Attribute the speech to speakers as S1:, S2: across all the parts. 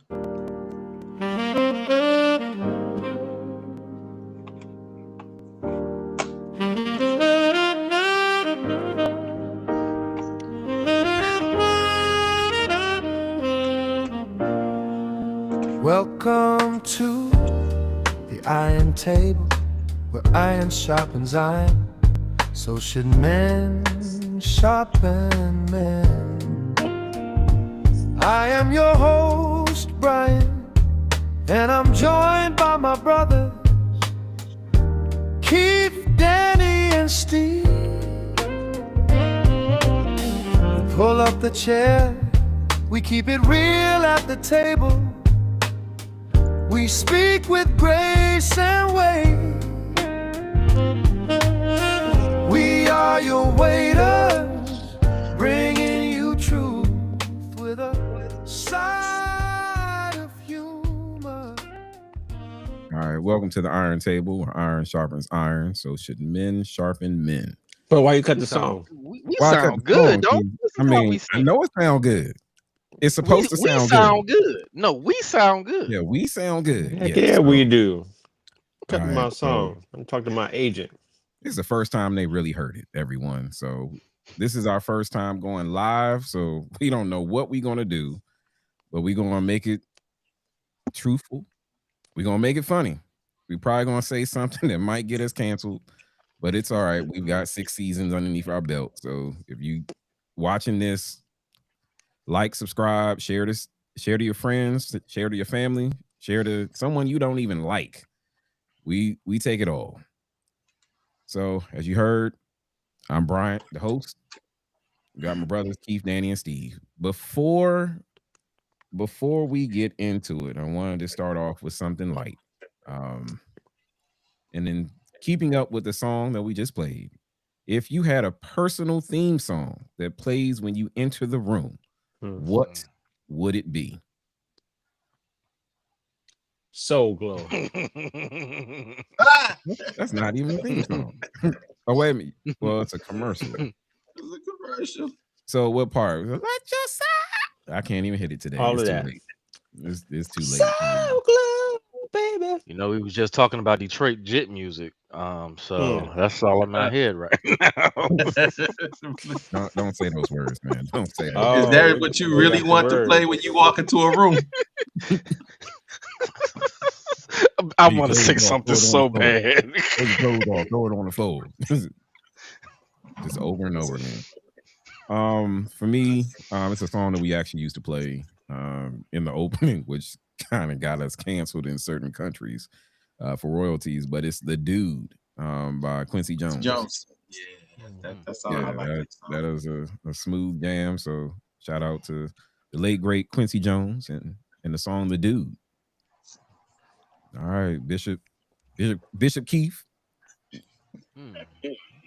S1: Welcome to the iron table, where iron sharpens iron. So should men sharpen men. I am your host, Brian, and I'm joined by my brothers, Keith, Danny, and Steve. We pull up the chair, we keep it real at the table. We speak with grace and weight. We are your waiters, bringing you truth with a side of humor.
S2: All right, welcome to the Iron Table, where iron sharpens iron. So should men sharpen men?
S3: But why you cut the song?
S4: We sound good, don't
S2: I mean, I know it sounds good. It's supposed to sound
S4: good. No, we sound good.
S2: Yeah, we sound good.
S3: Yeah, we do. Cutting my song. I'm talking to my agent.
S2: This is the first time they really heard it, everyone. So this is our first time going live. So we don't know what we're going to do, but we're going to make it truthful. We're going to make it funny. We're probably going to say something that might get us canceled, but it's all right. We've got 6 seasons underneath our belt. So if you watching this, like, subscribe, share this, share to your friends, share to your family, share to someone you don't even like. We take it all. So as you heard, I'm Bryant, the host. We got my brothers Keith, Danny, and Steve. Before we get into it, I wanted to start off with something light. And then keeping up with the song that we just played, if you had a personal theme song that plays when you enter the room, what would it be?
S3: Soul Glow.
S2: That's not even a theme song. Oh, wait a minute. Well, it's a commercial.
S5: It's a commercial.
S2: So what part? Let your side. I can't even hit it today.
S3: All
S2: it's
S3: of
S2: too
S3: that.
S2: late. It's too late.
S3: Soul Glow, baby.
S4: You know, we was just talking about Detroit Jit music. So that's all in my head right now.
S2: Don't say those words, man. Don't say that.
S5: Is that what you really want to play when you walk into a room?
S4: I want to say something so bad.
S2: Throw it on the floor. Just over and over again. For me, it's a song that we actually used to play in the opening, which kind of got us canceled in certain countries for royalties. But it's "The Dude" by Quincy Jones.
S5: Yeah, that's all I like.
S2: That is a smooth jam. So shout out to the late great Quincy Jones and the song "The Dude." All right, Bishop Keith.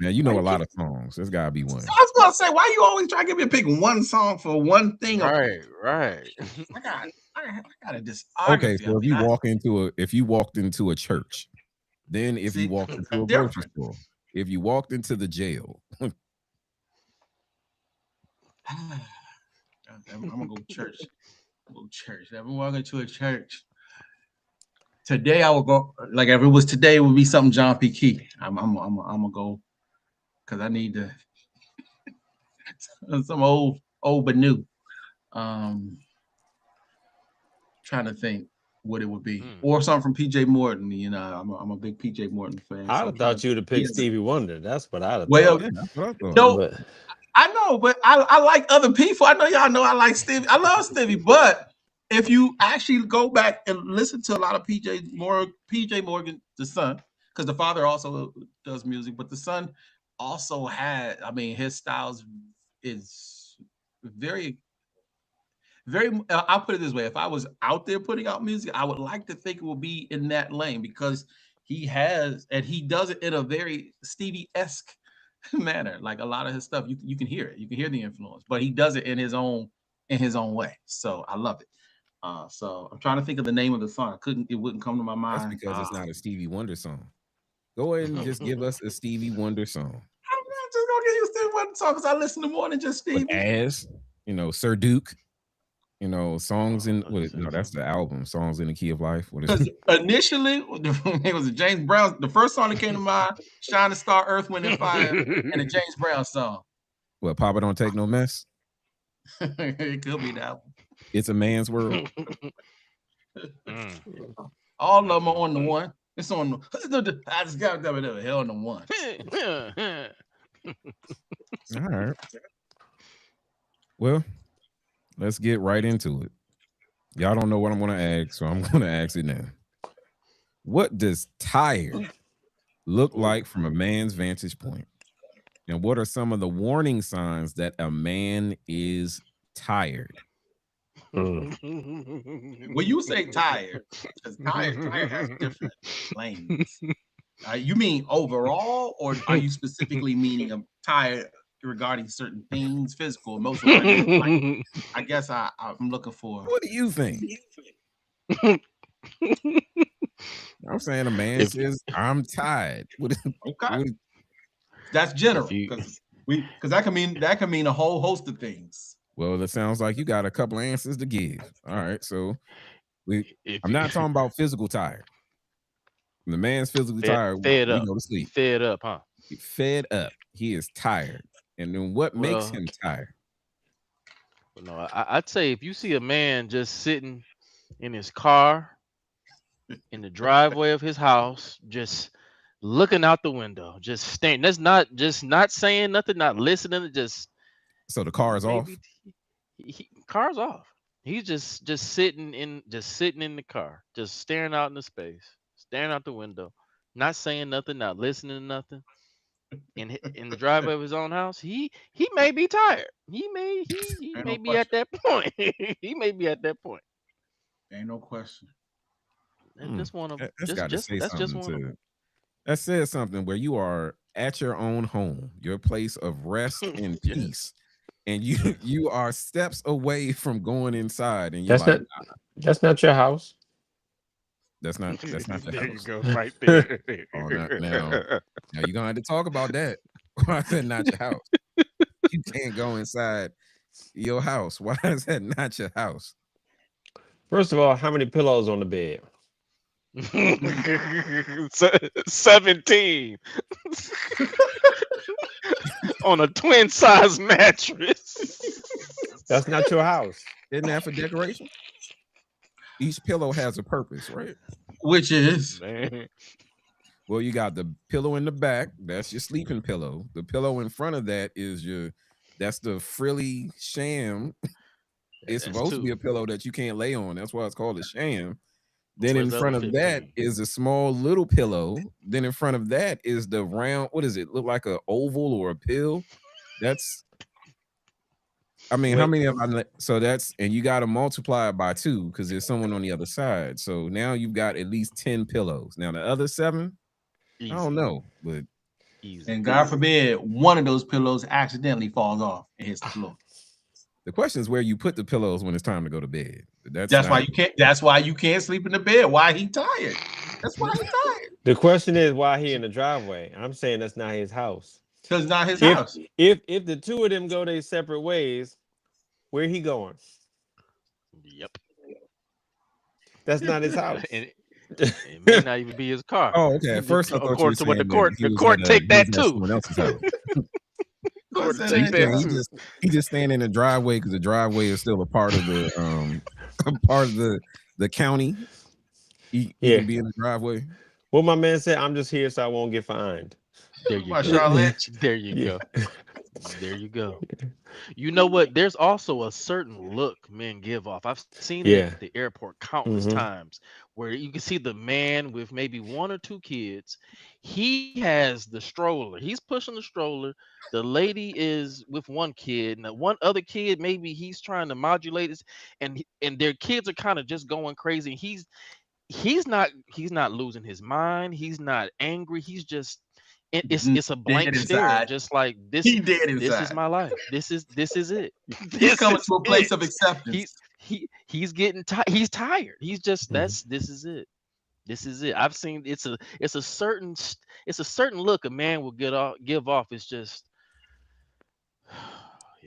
S2: Now you know a lot of songs. There's gotta be one.
S5: I was gonna say, why you always try to get me to pick one song for one thing?
S4: Right.
S5: I gotta just
S2: okay. So if you walked into a church, then if you walked into a grocery store, if you walked into the jail,
S5: I'm gonna go church. If I'm walking to a church today, I will go. Like if it was today, it would be something John P. Key. I'm gonna go because I need to some old but new. Trying to think what it would be, or something from P.J. Morton. You know, I'm a big P.J. Morton fan.
S3: I'd have thought you'd have picked Stevie Wonder. That's what I'd have
S5: well,
S3: thought.
S5: No, I know, but I like other people. I know y'all know I like Stevie. I love Stevie, but if you actually go back and listen to a lot of P.J. Morgan, the son, because the father also does music, but the son also had, I mean, his styles is very, I'll put it this way. If I was out there putting out music, I would like to think it will be in that lane because he has, and he does it in a very Stevie-esque manner. Like a lot of his stuff, you can hear it. You can hear the influence, but he does it in his own way. So I love it. So I'm trying to think of the name of the song. It wouldn't come to my mind.
S2: That's because it's not a Stevie Wonder song. Go ahead and just give us a Stevie Wonder song.
S5: I'm not just gonna give you a Stevie Wonder song because I listen to more than just Stevie.
S2: As you know, Sir Duke. You know, songs in
S4: Oh,
S2: what is, no, that's the album. Songs in the Key of Life. What is
S5: Because
S2: it?
S5: initially, it was a James Brown. The first song that came to mind, "Shining Star, Earth, Wind, and Fire," and a James Brown song.
S2: What, Papa Don't Take No Mess?
S5: It could be that one.
S2: It's a Man's World.
S5: All of them are on the one. It's on the. I just got the hell on the one.
S2: All right. Well, let's get right into it. Y'all don't know what I'm going to ask, so I'm going to ask it now. What does tired look like from a man's vantage point? And what are some of the warning signs that a man is tired?
S5: When you say tired, because tired has different lanes. You mean overall, or are you specifically meaning I'm tired regarding certain things, physical, emotional? Like, I guess I'm looking for.
S2: What do you think? I'm saying a man says, I'm tired.
S5: Okay. That's general, because that can mean a whole host of things.
S2: Well, it sounds like you got a couple answers to give. All right, so I'm not talking about physical tired. When the man's physically tired,
S4: fed up,
S2: go to sleep.
S4: Fed up, huh?
S2: Fed up. He is tired. And then what makes him tired?
S4: No, I'd say if you see a man just sitting in his car in the driveway of his house, just looking out the window, just staring. That's not saying nothing, not listening, just.
S2: So the car is off.
S4: Car's off. He's just sitting in the car, just staring out into space, staring out the window, not saying nothing, not listening to nothing. In the driveway of his own house, he may be tired. He may be at that point. He may be at that point.
S5: Ain't no question.
S4: Just one of
S2: that says something where you are at your own home, your place of rest and peace, and you are steps away from going inside, and you're
S3: that's not your house.
S2: That's not the
S4: There
S2: house.
S4: You go, right there.
S2: Now you're gonna have to talk about that. Why is that not your house? You can't go inside your house. Why is that not your house?
S3: First of all, how many pillows on the bed?
S4: 17 on a twin size mattress.
S3: That's not your house.
S2: Isn't that for decoration? Each pillow has a purpose, right?
S5: Which is,
S2: well, you got the pillow in the back. That's your sleeping pillow. The pillow in front of that is that's the frilly sham. It's supposed to be a pillow that you can't lay on. That's why it's called a sham. Then in front of that is a small little pillow. Then in front of that is the round. What does it look like? An oval or a pill? That's. I mean, how many of them? So that's, and you got to multiply it by 2 because there's someone on the other side. So now you've got at least 10 pillows. Now the other 7, easy. I don't know, but
S5: easy. And God forbid one of those pillows accidentally falls off and hits the floor.
S2: The question is where you put the pillows when it's time to go to bed.
S5: That's why you can't. That's why you can't sleep in the bed. Why he tired? That's why he tired.
S3: The question is why he in the driveway. I'm saying that's not his house.
S5: Because it's not his house.
S3: If the two of them go their separate ways, where he going?
S4: Yep.
S3: That's not his house.
S4: It may not even be his car.
S2: Oh, okay. At first, I thought
S4: according to what the court take that too.
S2: He just standing in the driveway because the driveway is still a part of the county. He can be in the driveway.
S3: Well, my man said, "I'm just here so I won't get fined."
S4: There you go. There you go. There you go. You know what? There's also a certain look men give off. I've seen it at the airport countless times where you can see the man with maybe 1 or 2 kids. He has the stroller. He's pushing the stroller. The lady is with 1 kid, and the one other kid, maybe he's trying to modulate it, and their kids are kind of just going crazy. He's not losing his mind. He's not angry. He's just it's a blank stare, just like this. He dead inside. This is my life. This is it.
S5: He's coming to a place of acceptance.
S4: He's getting tired. He's tired. He's just this is it. This is it. I've seen it's a certain look a man will give off. It's just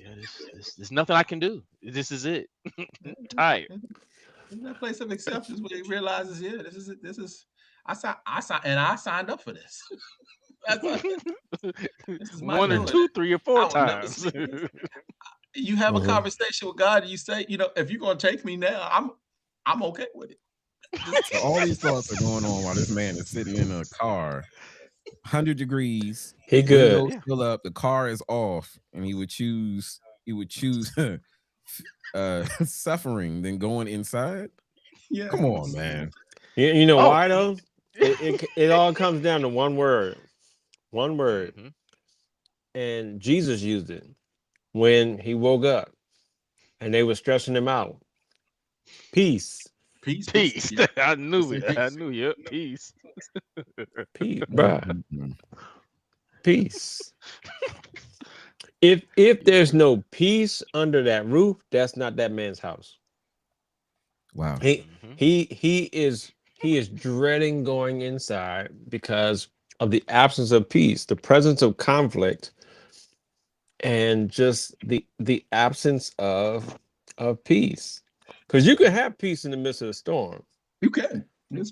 S4: Yeah, there's nothing I can do. This is it. Tired.
S5: Isn't that place of acceptance where he realizes, yeah, this is I signed up for this. This is my
S4: One or
S5: doing.
S4: two, 3 or 4
S5: I will never
S4: times.
S5: see this. You have a conversation with God, and you say, if you're gonna take me now, I'm okay with it.
S2: So all these thoughts are going on while this man is sitting in a car, 100 degrees.
S3: He good.
S2: Windows still up. The car is off, and he would choose suffering than going inside.
S5: Yeah.
S2: Come on, man.
S3: You know why though? It all comes down to one word. One word.
S4: Mhm.
S3: And Jesus used it when he woke up and they were stressing him out. Peace.
S5: Peace.
S4: Yeah. I knew it.
S5: Peace.
S4: I knew it. Peace.
S3: Peace, bruh.
S2: Mhm.
S3: Peace. If there's no peace under that roof, that's not that man's house.
S2: Wow.
S3: He is dreading going inside because of the absence of peace, the presence of conflict, and just the absence of peace. Because you can have peace in the midst of the storm.
S5: You can. You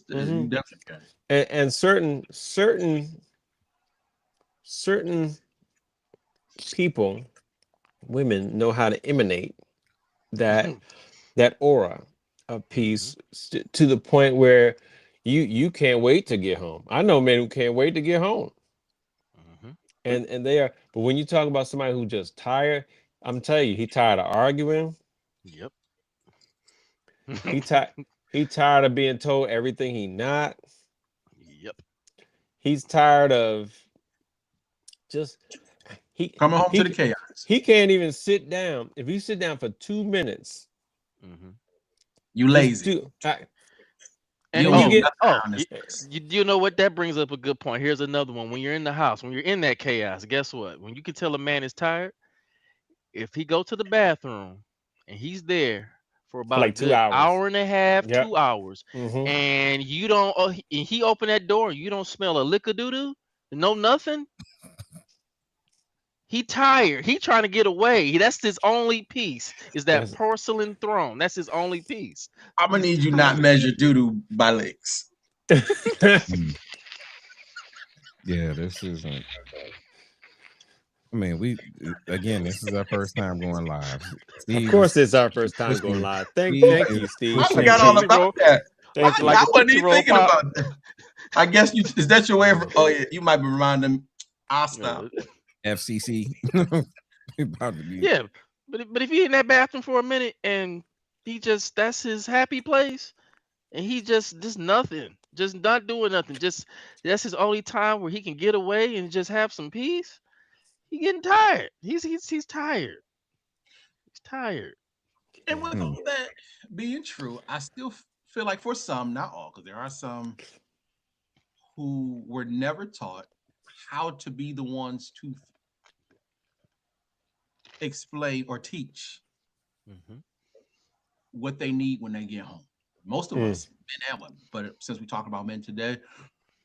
S5: definitely can.
S3: And certain people, women, know how to emanate that aura of peace to the point where you can't wait to get home. I know men who can't wait to get home. And they are, but when you talk about somebody who just tired, I'm telling you, he tired of arguing.
S4: Yep.
S3: He tired of being told everything he not.
S4: Yep.
S3: He's tired of just
S5: coming home to the chaos.
S3: He can't even sit down. If you sit down for 2 minutes,
S5: you lazy.
S4: You know what? That brings up a good point. Here's another one. When you're in the house, when you're in that chaos, guess what? When you can tell a man is tired, if he go to the bathroom and he's there for about
S3: like 2 hours,
S4: hour and a half, 2 hours, and you don't, and he open that door, you don't smell a lick of doo-doo, no nothing. He tired. He trying to get away. That's his only piece. Is that porcelain throne? That's his only piece.
S5: I'm gonna need you not measure doo-doo by licks.
S2: Yeah, this isn't. I mean, this is our first time going live.
S3: Steve, of course, it's our first time going live. Thank you, Steve.
S5: I forgot all about that. I wasn't even thinking about that. I guess is that your way of? Oh yeah, you might be reminding them. I'll stop.
S2: FCC.
S4: Yeah, but if he in that bathroom for a minute and that's his happy place, and he just nothing, just not doing nothing, that's his only time where he can get away and just have some peace. He getting tired. He's tired. He's tired.
S5: And with all that being true, I still feel like for some, not all, because there are some who were never taught how to be the ones to explain or teach what they need when they get home. Most of us, men and women, but since we talk about men today,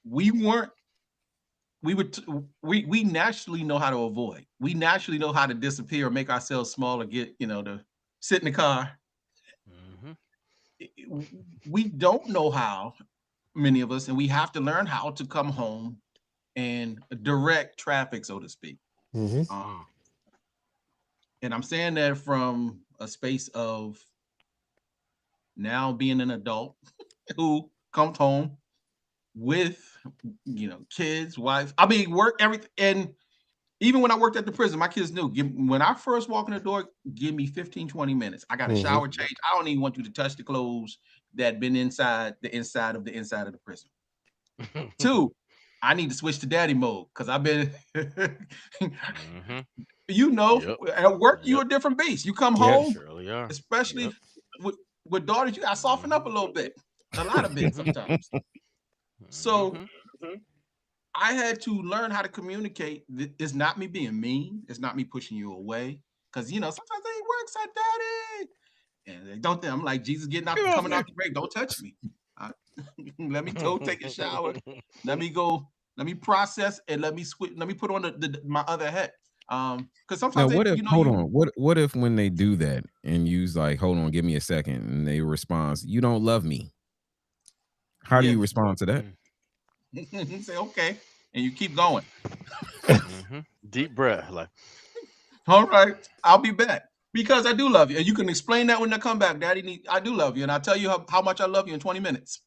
S5: we naturally know how to avoid. We naturally know how to disappear or make ourselves small or get, to sit in the car. We don't know how, many of us, and we have to learn how to come home and direct traffic, so to speak. And I'm saying that from a space of now being an adult who comes home with, kids, wife. I mean, work, everything. And even when I worked at the prison, my kids knew, when I first walk in the door, give me 15, 20 minutes. I got a shower change. I don't even want you to touch the clothes that been inside of the prison. 2, I need to switch to daddy mode because I've been, at work, you're a different beast. You come home, especially with daughters, you got to soften up a little bit, a lot of bit sometimes. So I had to learn how to communicate. It's not me being mean. It's not me pushing you away. Because, sometimes they work, said daddy. And I'm like, Jesus coming out the break. Don't touch me. Let me go take a shower. Let me process and let me put on my other hat. Because
S2: Now,
S5: sometimes
S2: what
S5: they,
S2: if?
S5: you know,
S2: Hold
S5: you
S2: on. What if when they do that and you's like, hold on, give me a second, and they respond, you don't love me. How do
S5: yeah,
S2: you respond to that?
S5: say okay, and you keep going.
S4: Deep breath, like,
S5: All right, I'll be back because I do love you, and you can explain that when I come back, Daddy. I do love you, and I'll tell you how much I love you in 20 minutes.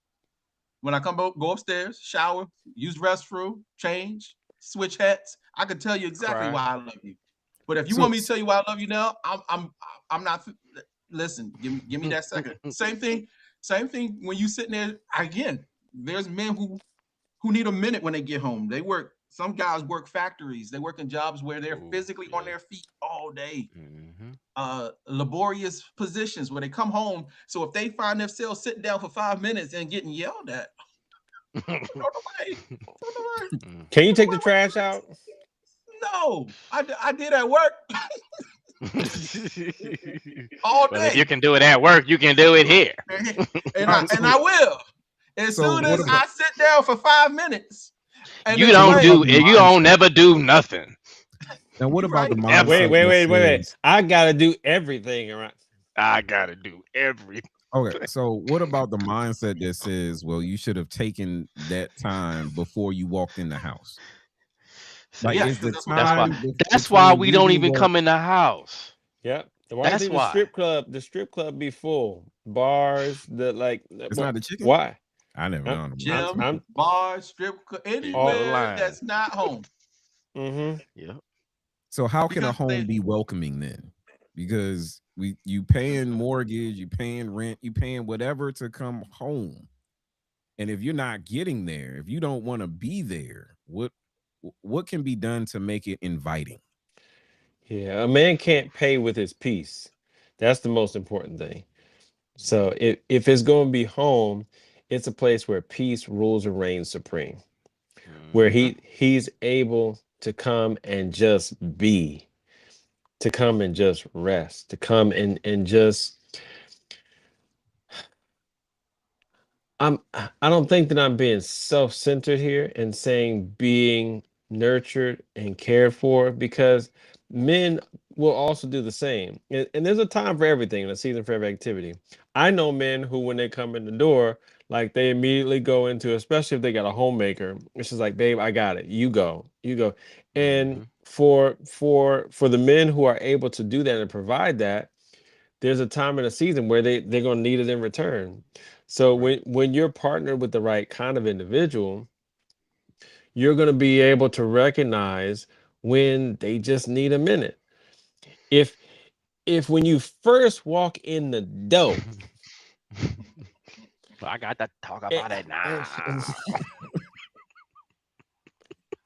S5: When I go upstairs, shower, use restroom, change, switch hats, I can tell you exactly
S4: cry.
S5: why I love you. But if you
S2: So-
S5: want me to tell you why I love you now, I'm not. Listen, give me that second. Same thing. When you sitting there again, there's men who need a minute when they get home. They work. Some guys work factories. They work in jobs where they're
S4: Ooh,
S5: physically on
S4: yeah.
S5: their feet all day.
S4: Mhm.
S5: Laborious positions where they come home. So if they find themselves sitting down for 5 minutes and getting yelled at, throw it away. Throw it away.
S3: Can you take the trash out?
S5: No, I did at work all
S4: Well, if
S5: day,
S4: you can do it at work, you can do it here.
S5: and
S2: Alright, so-
S5: I will. As
S2: so
S5: soon
S2: what
S5: as
S2: about-
S5: I sit down for 5 minutes, and
S4: You
S5: then
S4: don't
S5: wait,
S4: do it. You don't never do nothing.
S2: Now, what about the
S5: Right.
S2: mindset?
S3: Wait.
S2: that says-
S3: I gotta do everything around.
S4: I gotta do everything.
S2: Okay, so what about the mindset that says, well, you should have taken that time before you walked in the house? Like,
S5: Yes,
S2: is the
S5: 'cause that's
S2: time?
S5: why-
S4: That's why
S2: between
S4: we don't
S2: leaving
S4: even
S2: work-
S4: come in the house.
S3: Yep. Why
S4: That's
S3: do you think
S4: why.
S3: the strip club be full? Bars,
S2: It's not the chicken.
S3: Why?
S2: I never know.
S5: Gym, bar, strip club, anywhere
S4: line.
S5: that's not home.
S3: Mm-hmm.
S4: Yeah.
S2: So how can a
S5: Because
S2: home
S5: they-
S2: be welcoming then? Because you paying mortgage, you paying rent, you paying whatever to come home. And if you're not getting there, if you don't want to be there, what can be done to make it inviting?
S3: Yeah, a man can't pay with his peace. That's the most important thing. So if it's going to be home, it's a place where peace rules and reigns supreme, where he's able to come and just be, to come and just rest, to come and just. I don't think that I'm being self-centered here and saying being nurtured and cared for, because men will also do the same. And there's a time for everything and a season for every activity. I know men who, when they come in the door, like they immediately go into, especially if they got a homemaker, it's just like, babe, I got it. You go. And for the men who are able to do that and provide that, there's a time and a season where they're going to need it in return. So when you're partnered with the right kind of individual, you're going to be able to recognize when they just need a minute. If when you first walk in the door,
S4: I got to talk about it now.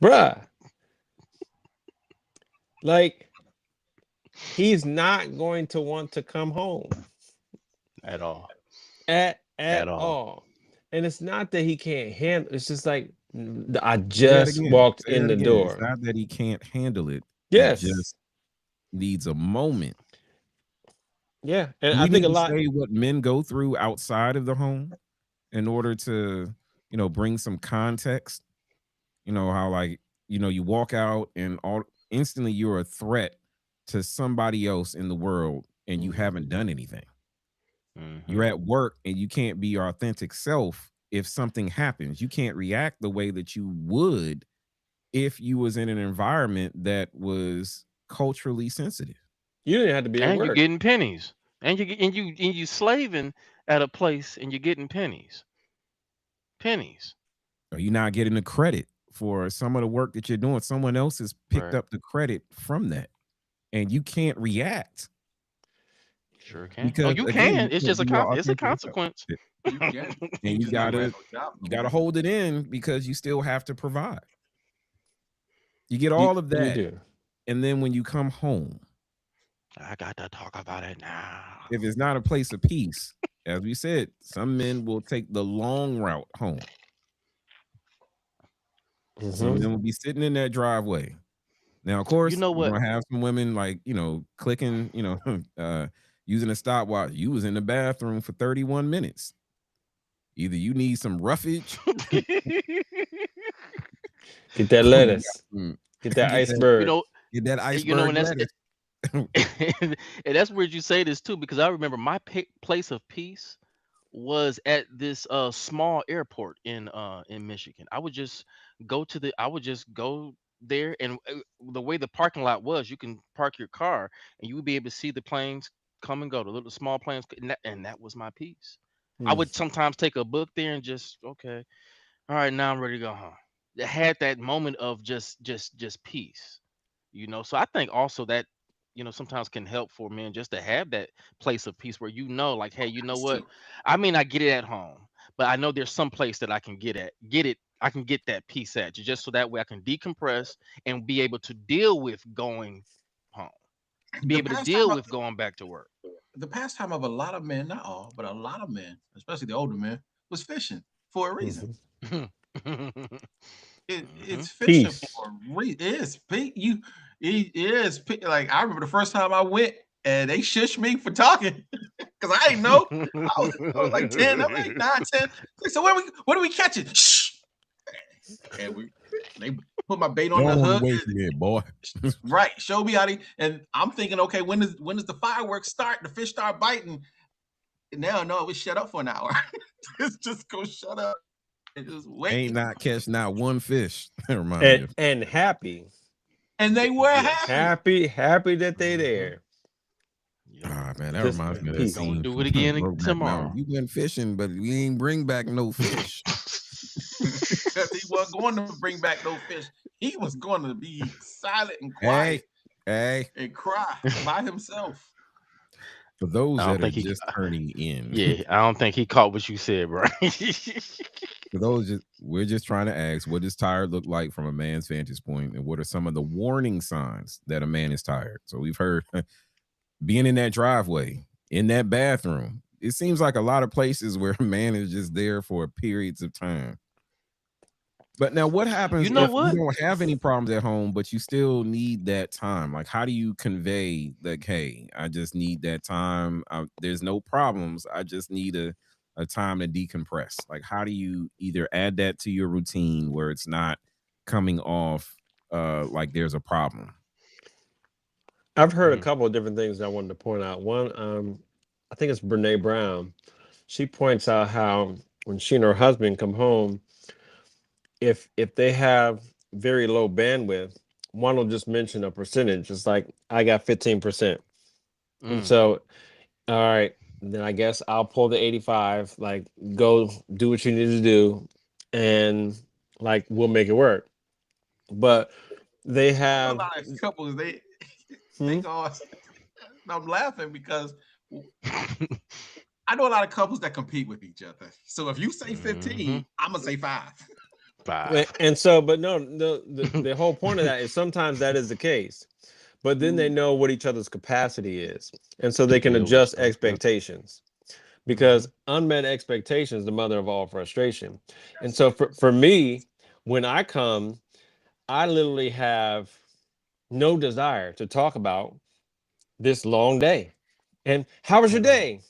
S3: bruh, like, he's not going to want to come home
S4: At all.
S3: at all. And it's not that he can't handle. It's just like, I just walked in the door.
S2: It's not that he can't handle it.
S3: Yes.
S2: He just needs a moment.
S3: Yeah, and
S2: Do
S3: I
S2: you
S3: think
S2: need
S3: a
S2: to
S3: lot.
S2: say what men go through outside of the home in order to, bring some context. You know how, like, you walk out and instantly you're a threat to somebody else in the world, and you haven't done anything. You're at work and you can't be your authentic self. If something happens, you can't react the way that you would if you was in an environment that was culturally sensitive.
S3: You didn't have to be at
S4: And
S3: work.
S4: you're getting pennies. And you slaving at a place and you're getting pennies.
S2: Or you're not getting the credit for some of the work that you're doing. Someone else has picked up the credit from that, and you can't react.
S4: Sure can.
S2: Because
S4: you
S2: again,
S4: can. It's
S2: you
S4: just
S2: can't be your
S4: it's a
S2: authentic self.
S4: consequence.
S5: You can.
S2: And you
S5: just not
S2: gotta
S5: have no job.
S2: hold it in because you still have to provide. You get all of that,
S3: You do.
S2: and then when you come home,
S4: I got to talk about it now.
S2: if it's not a place of peace, as we said, some men will take the long route home. Some of them will be sitting in that driveway. Now, of course,
S4: You know
S2: we're
S4: what?
S2: gonna have some women like, clicking, using a stopwatch. You was in the bathroom for 31 minutes. Either you need some roughage,
S3: Get that lettuce. Get that iceberg.
S2: Get that
S4: You know,
S2: iceberg
S4: and that's
S2: lettuce.
S4: and that's weird you say this too, because I remember my place of peace was at this small airport in Michigan. I would just go there, and the way the parking lot was, you can park your car and you would be able to see the planes come and go, the little small planes, and that was my peace. I would sometimes take a book there and just, okay, all right, now I'm ready to go home. It had that moment of just peace, you know. So I think also that, you know, sometimes can help for men just to have that place of peace where, you know, like, hey, you know
S5: Has
S4: what,
S5: to.
S4: I may not get it at home, but I know there's some place that I can get it, I can get that peace at, just so that way I can decompress and be able to deal with going home, be
S5: The
S4: able to
S5: pastime,
S4: deal
S5: of,
S4: with going back to work.
S5: the pastime of a lot of men, not all, but a lot of men, especially the older men, was fishing for a reason.
S4: Hmm.
S5: It's fishing
S3: Peace.
S5: for a reason. It is like I remember the first time I went and they shushed me for talking because I didn't know. I was like 10, I'm like 9, 10. Like, so what are we catching? Shh. And they put my bait on the
S2: Going
S5: hook.
S2: away from here, boy.
S5: Right. Show me how to, and I'm thinking, okay, when does the fireworks start? The fish start biting. And now no, we shut up for an hour. It's just go shut up and just wait.
S2: Ain't not catch not one fish. That remind me of.
S3: And happy.
S5: And they were
S4: Yes.
S5: happy.
S3: Happy that they
S4: Hmm.
S3: there.
S4: Yep.
S2: Ah man, that
S3: Just
S2: reminds me of that
S3: peace.
S4: Gonna
S2: scene
S4: do
S2: from
S4: it again
S2: Brokeback Mountain.
S4: tomorrow.
S2: We went fishing, but we ain't bring back no fish.
S5: Because he wasn't going to bring back no fish. He was going to be silent and quiet
S2: Hey,
S5: and cry by himself.
S2: for those
S4: I don't
S2: that are
S4: think he.
S2: just turning in,
S4: Yeah, I don't think he caught what you said, bro.
S2: for those we're just trying to ask, what does tired look like from a man's vantage point, and what are some of the warning signs that a man is tired? So we've heard being in that driveway, in that bathroom. It seems like a lot of places where a man is just there for periods of time. But now, what happens
S4: You know
S2: if you
S4: what?
S2: don't have any problems at home, but you still need that time? Like, how do you convey, like, hey, I just need that time. There's no problems. I just need a time to decompress. Like, how do you either add that to your routine where it's not coming off like there's a problem?
S3: I've heard a
S4: Mhm.
S3: couple of different things I wanted to point out. One, I think it's Brene Brown. She points out how when she and her husband come home, if they have very low bandwidth, one will just mention a percentage. It's like, I got 15%. And
S4: Mm.
S3: so, all right, then I guess I'll pull the 85, like, go do what you need to do, and like, we'll make it work. But they
S5: I know a
S3: have
S5: lot of couples, they
S3: hmm?
S5: go, I'm laughing because I know a lot of couples that compete with each other. So if you say 15, I'm gonna say 5.
S4: 5.
S3: And so, but no, the whole point of that is sometimes that is the case, but then they know what each other's capacity is, and so they can
S4: Deal with
S3: adjust
S4: stuff. Yep.
S3: expectations, because unmet expectation is the mother of all frustration. And so for me, when I come, I literally have no desire to talk about this long day. And how was your day?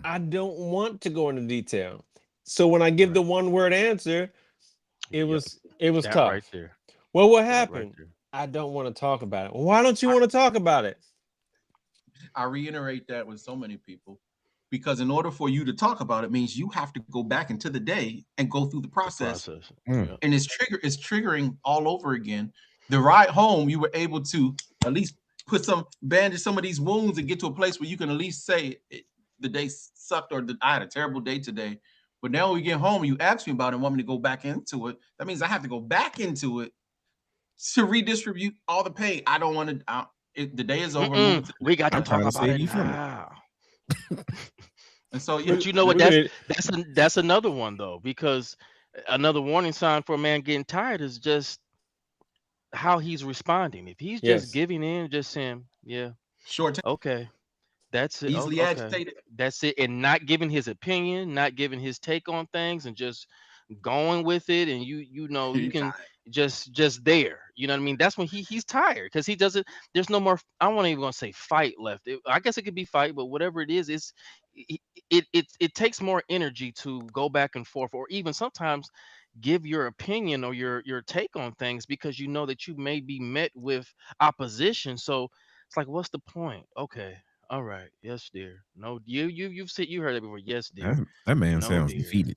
S3: I don't want to go into detail. So when I give
S4: Right.
S3: the one word answer, it
S4: Yep.
S3: was
S4: That
S3: tough.
S4: right there.
S3: Well, what
S4: That right
S3: happened?
S4: there.
S3: I don't want to talk about it. Well, why don't you want to talk about it?
S5: I reiterate that with so many people because in order for you to talk about it means you have to go back into the day and go through the
S4: The
S5: process.
S4: process.
S2: Mm.
S4: Yep.
S5: And it's triggering all over again. The ride home, you were able to at least bandage some of these wounds and get to a place where you can at least say the day sucked, or I had a terrible day today. But now when we get home and you ask me about it and want me to go back into it, that means I have to go back into it to redistribute all the pain. I don't want to. The day is over. Moving to the
S4: We got to
S2: I'm
S5: next.
S4: talk
S2: trying to
S4: about
S2: save
S4: it
S2: you from it.
S4: now.
S5: And so yeah,
S4: But you know what?
S3: We're gonna,
S4: That's another one though, because another warning sign for a man getting tired is just how he's responding. If he's just
S3: yes.
S4: giving in, just saying, yeah,
S5: short time,
S4: okay, that's it.
S5: easily
S4: Okay,
S5: agitated.
S4: that's it, and not giving his opinion, not giving his take on things, and just going with it. And you know, you
S5: You're
S4: can
S5: tired.
S4: just there. You know what I mean? That's when he's tired, because he doesn't. There's no more. I won't even gonna say fight left. I guess it could be fight, but whatever it is, it takes more energy to go back and forth, or even sometimes give your opinion or your take on things because you know that you may be met with opposition. So it's like, what's the point? Okay, all right, yes, dear. No, you heard it before. Yes, dear.
S2: That man
S4: No,
S2: sounds
S4: dear.
S2: defeated.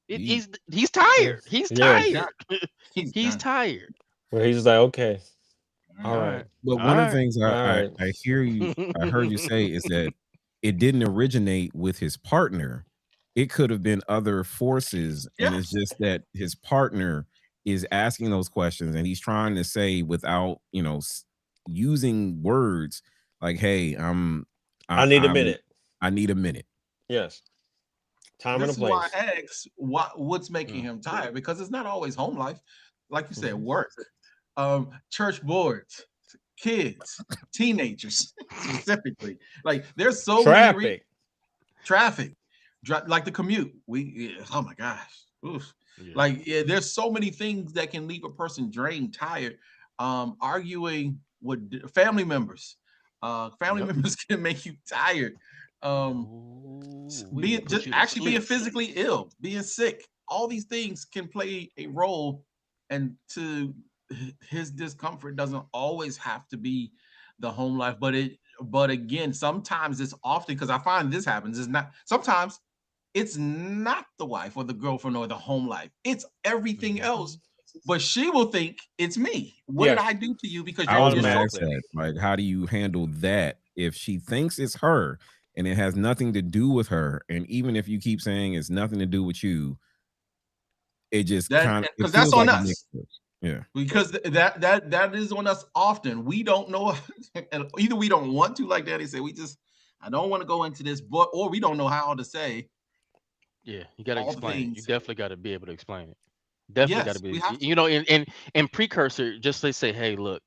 S4: He's tired. He's
S3: Yeah.
S4: tired.
S5: He's
S4: He's
S5: done.
S4: tired.
S3: Where he's just like, okay, all
S4: All
S3: right.
S4: right.
S2: But
S4: All
S2: one of the
S4: right.
S2: things
S3: All right.
S2: I heard you say is that it didn't originate with his partner. It could have been other forces, and it's just that his partner is asking those questions, and he's trying to say without, using words like, "Hey,
S3: I need a minute.
S2: I need a minute."
S3: Yes. Time and a
S5: This is why
S3: place.
S5: I asked what's making him tired, because it's not always home life. Like you said, work, church boards, kids, teenagers specifically. Like there's so many traffic, like the commute. Oh my gosh. Oof.
S4: Yeah.
S5: Like there's so many things that can leave a person drained, tired. Arguing with family members. Family members can make you tired. Being physically ill, being sick, all these things can play a role, and to his discomfort doesn't always have to be the home life, but again, sometimes it's often, because I find this happens, is not sometimes it's not the wife or the girlfriend or the home life, it's everything else. But she will think it's me. What did I do to you? Because
S2: I was gonna ask that. Like, how do you handle that if she thinks it's her and it has nothing to do with her? And even if you keep saying it's nothing to do with you, it just kind of,
S5: because that's on us.
S2: Yeah,
S5: because that is on us often. We don't know, either we don't want to, like Daddy said, I don't want to go into this, or we don't know how to say.
S4: Yeah, you got to explain it. You definitely got to be able to explain it. Definitely got to be, in precursor, just say, hey, look,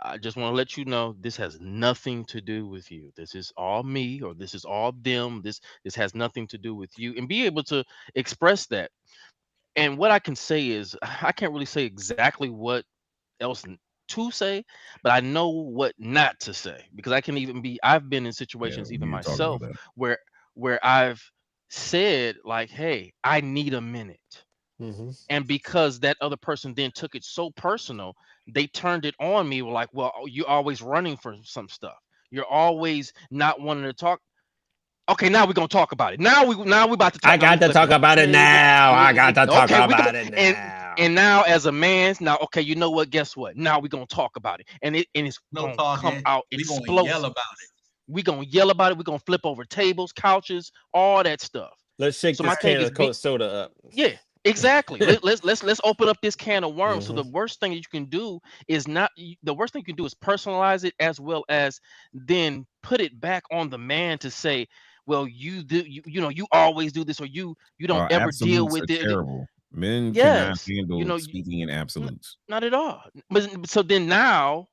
S4: I just want to let you know this has nothing to do with you. This is all me, or this is all them. This has nothing to do with you, and be able to express that. And what I can say is, I can't really say exactly what else to say, but I know what not to say, because I've been in situations even myself where I've said like, hey, I need a minute. And because that other person then took it so personal, they turned it on me. Were like, well, you're always running for some stuff. You're always not wanting to talk. Okay, now we're gonna talk about it. Now we're about to talk.
S3: I got to talk about it now. I got to talk about it now.
S4: And now, as a man, okay, you know what? Guess what? Now we're gonna talk about it, and it's gonna come out explosive. We're gonna yell about it. We're gonna yell about it. We're gonna flip over tables, couches, all that stuff.
S3: Let's shake this can of Coke soda up.
S4: Yeah. Exactly. Let's open up this can of worms. So the worst thing that you can do is personalize it, as well as then put it back on the man to say, well, you always do this, or you don't ever deal with it.
S2: Terrible. Men cannot handle speaking in absolutes.
S4: Not at all. But so then now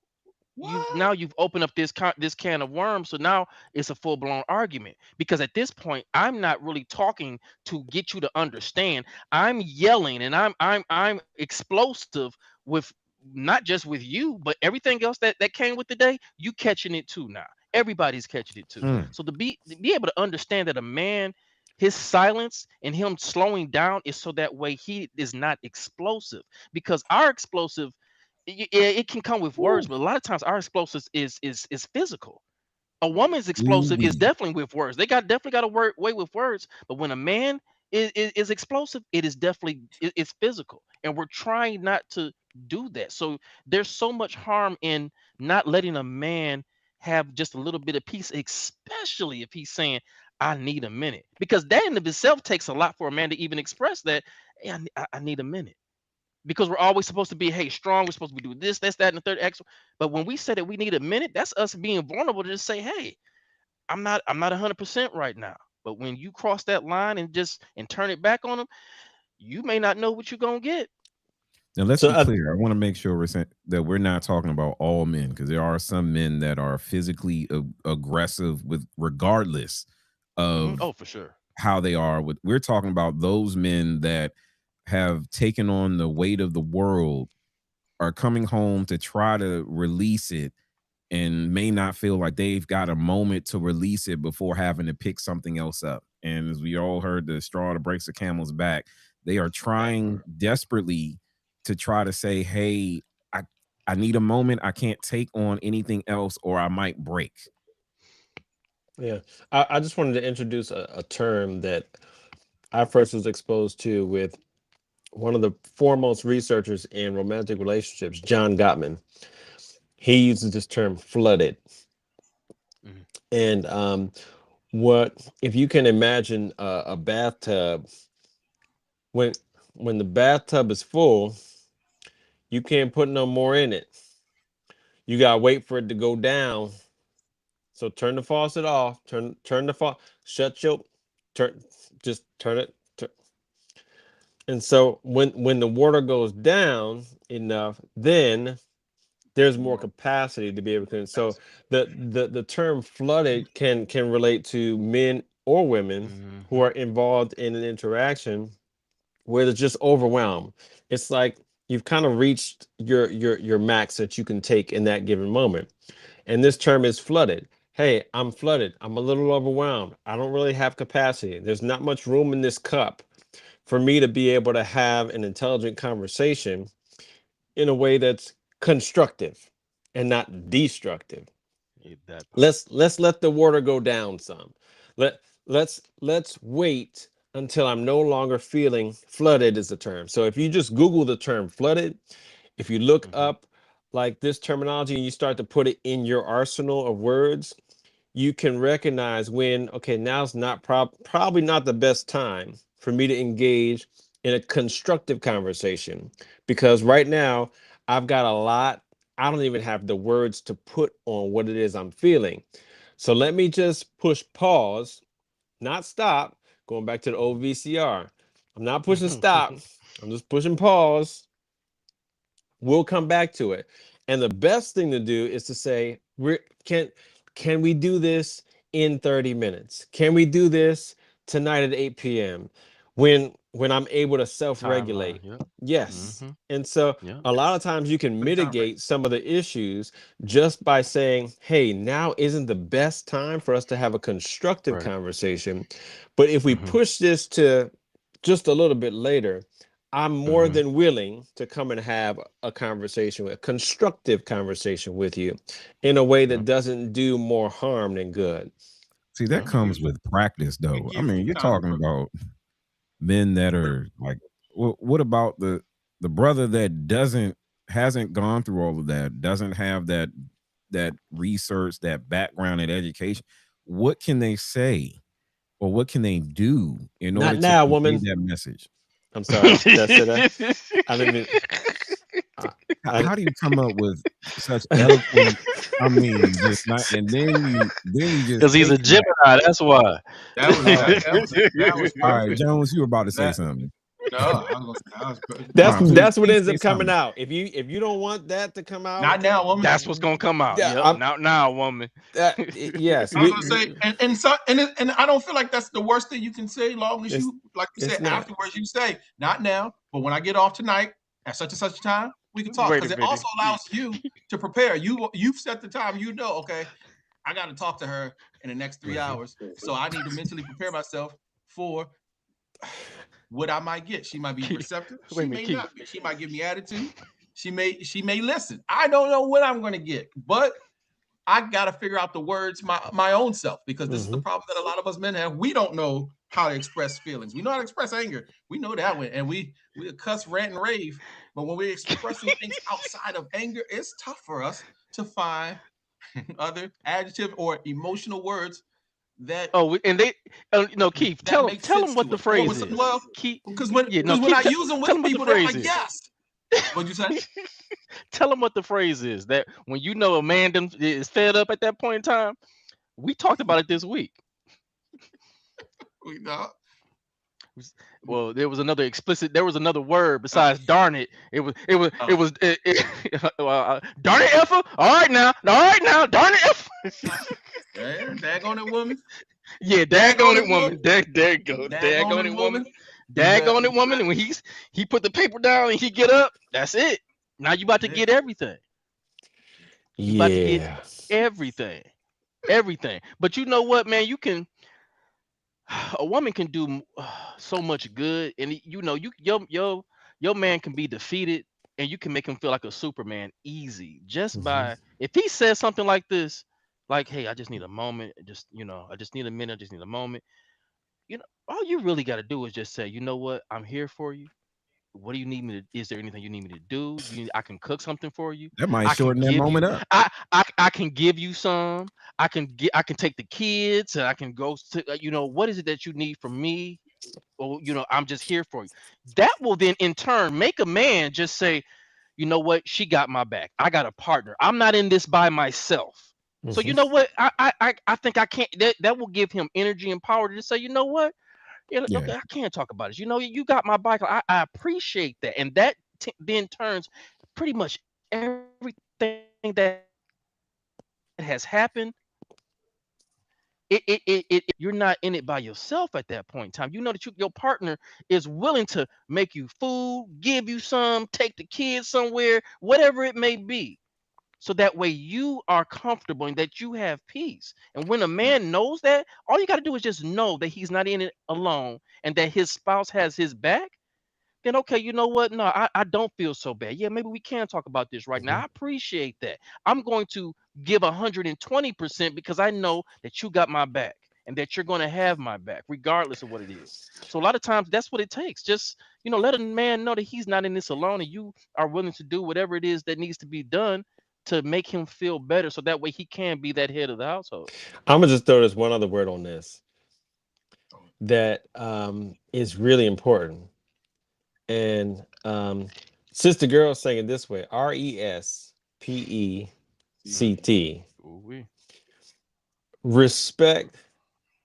S4: you've opened up this can of worms. So now it's a full-blown argument, because at this point I'm not really talking to get you to understand. I'm yelling and I'm explosive with not just with you, but everything else that came with the day. You catching it too now. Everybody's catching it too. So to be able to understand that a man, his silence and him slowing down is so that way he is not explosive, because our explosive, it can come with words, but a lot of times our explosives is physical. A woman's explosive is definitely with words. They definitely got a way with words, but when a man is explosive, it is definitely it's physical, and we're trying not to do that. So there's so much harm in not letting a man have just a little bit of peace, especially if he's saying, I need a minute, because that in of itself takes a lot for a man to even express that. Hey, I need a minute. Because we're always supposed to be, hey, strong. We're supposed to be doing this, that, and the third X. But when we say that we need a minute, that's us being vulnerable to just say, hey, I'm not 100% right now. But when you cross that line and turn it back on them, you may not know what you're gonna get.
S2: Now let's be clear. I want to make sure that we're not talking about all men, because there are some men that are physically aggressive regardless of
S4: for sure
S2: how they are. We're talking about those men that have taken on the weight of the world, are coming home to try to release it, and may not feel like they've got a moment to release it before having to pick something else up. And as we all heard, the straw that breaks the camel's back, They are trying desperately to try to say, hey, I need a moment. I can't take on anything else or I might break.
S3: Yeah. I just wanted to introduce a term that I first was exposed to with one of the foremost researchers in romantic relationships, John Gottman. He uses this term flooded. And what if you can imagine a bathtub, when the bathtub is full, you can't put no more in it. You gotta wait for it to go down. So turn the faucet off. Turn the faucet. Just turn it. And so when the water goes down enough, then there's more capacity to be able to. So the term flooded can relate to men or women who are involved in an interaction where it's just overwhelmed. It's like you've kind of reached your max that you can take in that given moment. And this term is flooded. Hey, I'm flooded. I'm a little overwhelmed. I don't really have capacity. There's not much room in this cup for me to be able to have an intelligent conversation in a way that's constructive and not destructive. Let's let the water go down some. Let's wait until I'm no longer feeling flooded is the term. So if you just Google the term flooded, if you look up like this terminology and you start to put it in your arsenal of words, you can recognize when, okay, now's not probably not the best time for me to engage in a constructive conversation, because right now I've got a lot. I don't even have the words to put on what it is I'm feeling. So let me just push pause, not stop. Going back to the old VCR. I'm not pushing stop. I'm just pushing pause. We'll come back to it. And the best thing to do is to say, can we do this in 30 minutes? Can we do this tonight at 8 p.m. when I'm able to self-regulate? Yes. And so a lot of times you can mitigate some of the issues just by saying, hey, now isn't the best time for us to have a constructive conversation. But if we push this to just a little bit later, I'm more than willing to come and have a conversation, a constructive conversation with you in a way that doesn't do more harm than good.
S2: See, that comes with practice, though. I mean, you're talking about men that are like, what about the brother that hasn't gone through all of that, doesn't have that research, that background and education? What can they say or what can they do in order to convey that message?
S3: I'm sorry. I didn't mean.
S2: How do you come up with such eloquent? I mean, just not, and then you just
S4: because he's a Gemini. That's why.
S5: That was
S2: all right, Jones. You were about to say something.
S5: No, I was gonna say,
S3: that's what ends up coming out. If you don't want that to come out,
S5: not now, woman.
S4: That's what's gonna come out. Yeah, not now, woman.
S3: Yes,
S5: I was gonna say, and I don't feel like that's the worst thing you can say. Long as you, like you said, afterwards you say, not now, but when I get off tonight at such and such a time, we can talk, because it also allows you to prepare. You've set the time. You know, okay, I got to talk to her in the next 3 hours, so I need to mentally prepare myself for what I might get. She might be receptive. She may not be. She might give me attitude. She may listen. I don't know what I'm going to get, but I got to figure out the words my own self, because this is the problem that a lot of us men have. We don't know how to express feelings. We know how to express anger. We know that one, and we cuss, rant, and rave. But when we're expressing things outside of anger, it's tough for us to find other adjective or emotional words that.
S4: Oh, and they, Keith, tell them what the phrase is.
S5: Well, because when I use them with people, they're like, yes. What'd you say?
S4: Tell them what the phrase is. That when you know a man is fed up at that point in time, we talked about it this week.
S5: We know.
S4: Well, there was another word besides darn it. It was darn it, effer. All right now, darn it, effer.
S5: Daggone it, woman.
S4: Yeah, daggone it, woman. There you go. Daggone it, woman. Daggone it, woman. And when he put the paper down and he get up, that's it. Now you about to get everything. You about to get everything. But you know what, man? You can. a woman can do so much good, and you know, your man can be defeated, and you can make him feel like a Superman easy just
S3: Mhm.
S4: by if he says something like this, like, "Hey, I just need a moment, just I just need a minute, I just need a moment." All you really got to do is just say, "You know what? I'm here for you. What do you need me to? Is there anything you need me to do? I can cook something for you.
S2: That might
S4: I can
S2: shorten that
S4: give you.
S2: moment up.
S4: I can give you some. I can take the kids, and I can go to. What is it that you need from me? Or I'm just here for you. That will then in turn make a man just say, you know what? She got my back. I got a partner. I'm not in this by myself. So you
S3: Mhm.
S4: know what? I think I can't. That will give him energy and power to just say, you know what? Yeah,
S2: Yeah.
S4: okay, I can't talk about it. You got my bike. I appreciate that, and that then turns pretty much everything that has happened. You're not in it by yourself at that point in time. You know that your partner is willing to make you food, give you some, take the kids somewhere, whatever it may be. So that way you are comfortable and that you have peace. And when a man knows that, all you got to do is just know that he's not in it alone and that his spouse has his back. Then okay, you know what? No, I don't feel so bad. Yeah, maybe we can talk about this right now.
S3: Mhm.
S4: I appreciate that. I'm going to give 120% because I know that you got my back and that you're going to have my back regardless of what it is. So a lot of times that's what it takes. Just, let a man know that he's not in this alone and you are willing to do whatever it is that needs to be done to make him feel better so that way he can be that head of the household.
S3: I'm gonna just throw this one other word on this that is really important. And Sister Girl saying it this way: RESPECT.
S4: Ooh-wee.
S3: Respect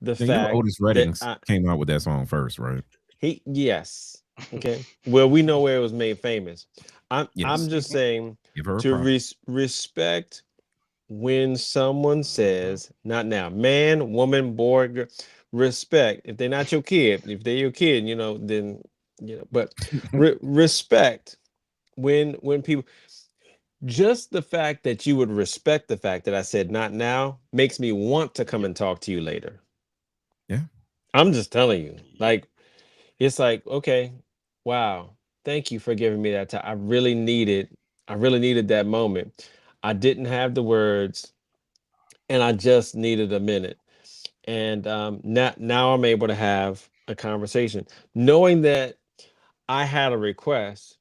S3: the
S2: Then
S3: fact
S2: Otis
S3: that
S2: Redding came out with that song first, right?
S3: yes. Okay. Well, we know where it was made famous. I'm
S2: Yes.
S3: just saying
S2: Give her a
S3: to
S2: prop.
S3: respect when someone says, not now, man, woman, boy, girl, respect. If they're not your kid, if they're your kid, then but respect when people, just the fact that you would respect the fact that I said not now makes me want to come and talk to you later.
S2: Yeah.
S3: I'm just telling you, like, it's like, okay, wow, thank you for giving me that time. I really needed that moment. I didn't have the words and I just needed a minute. And now I'm able to have a conversation, knowing that I had a request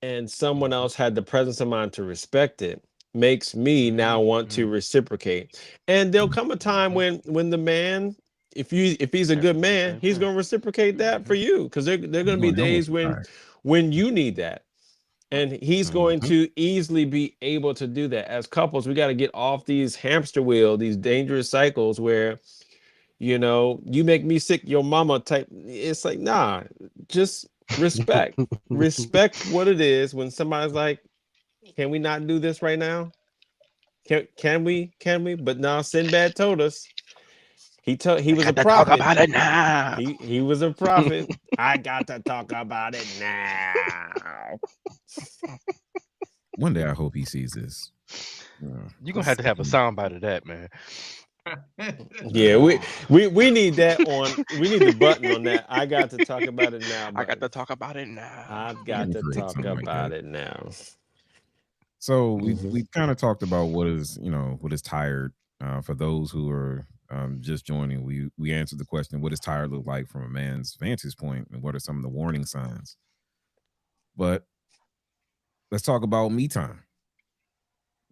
S3: and someone else had the presence of mind to respect it makes me now want to reciprocate. And there'll come a time when the man, if he's a
S4: Has
S3: good
S4: to do the
S3: man,
S4: same
S3: he's
S4: thing.
S3: going to reciprocate that for you, because there are going to be
S2: Going your way,
S3: days
S2: right.
S3: when you need that. And he's going
S2: Mhm.
S3: to easily be able to do that. As couples, we got to get off these hamster wheel, these dangerous cycles where, you make me sick, your mama type. It's like, nah, just respect what it is when somebody's like, can we not do this right now? Can we? But now Sinbad told us, he
S4: I
S3: was a
S4: got to talk
S3: prophet.
S4: about it now.
S3: He was a prophet. I got to talk about it now.
S2: One day I hope he sees this.
S4: You're gonna have to have a soundbite of that, man.
S3: Yeah, we need that we need the button on that. I got to talk about it now,
S4: I got
S3: but
S4: to talk about it now.
S3: I've
S2: We
S3: got
S2: can
S3: to
S2: create
S3: talk
S2: something like
S3: about
S2: that.
S3: it now.
S2: So we've
S3: Mhm.
S2: we've kind of talked about what is tired. For those who are just joining, we answered the question: what does tired look like from a man's vantage point, and what are some of the warning signs? But let's talk about me time.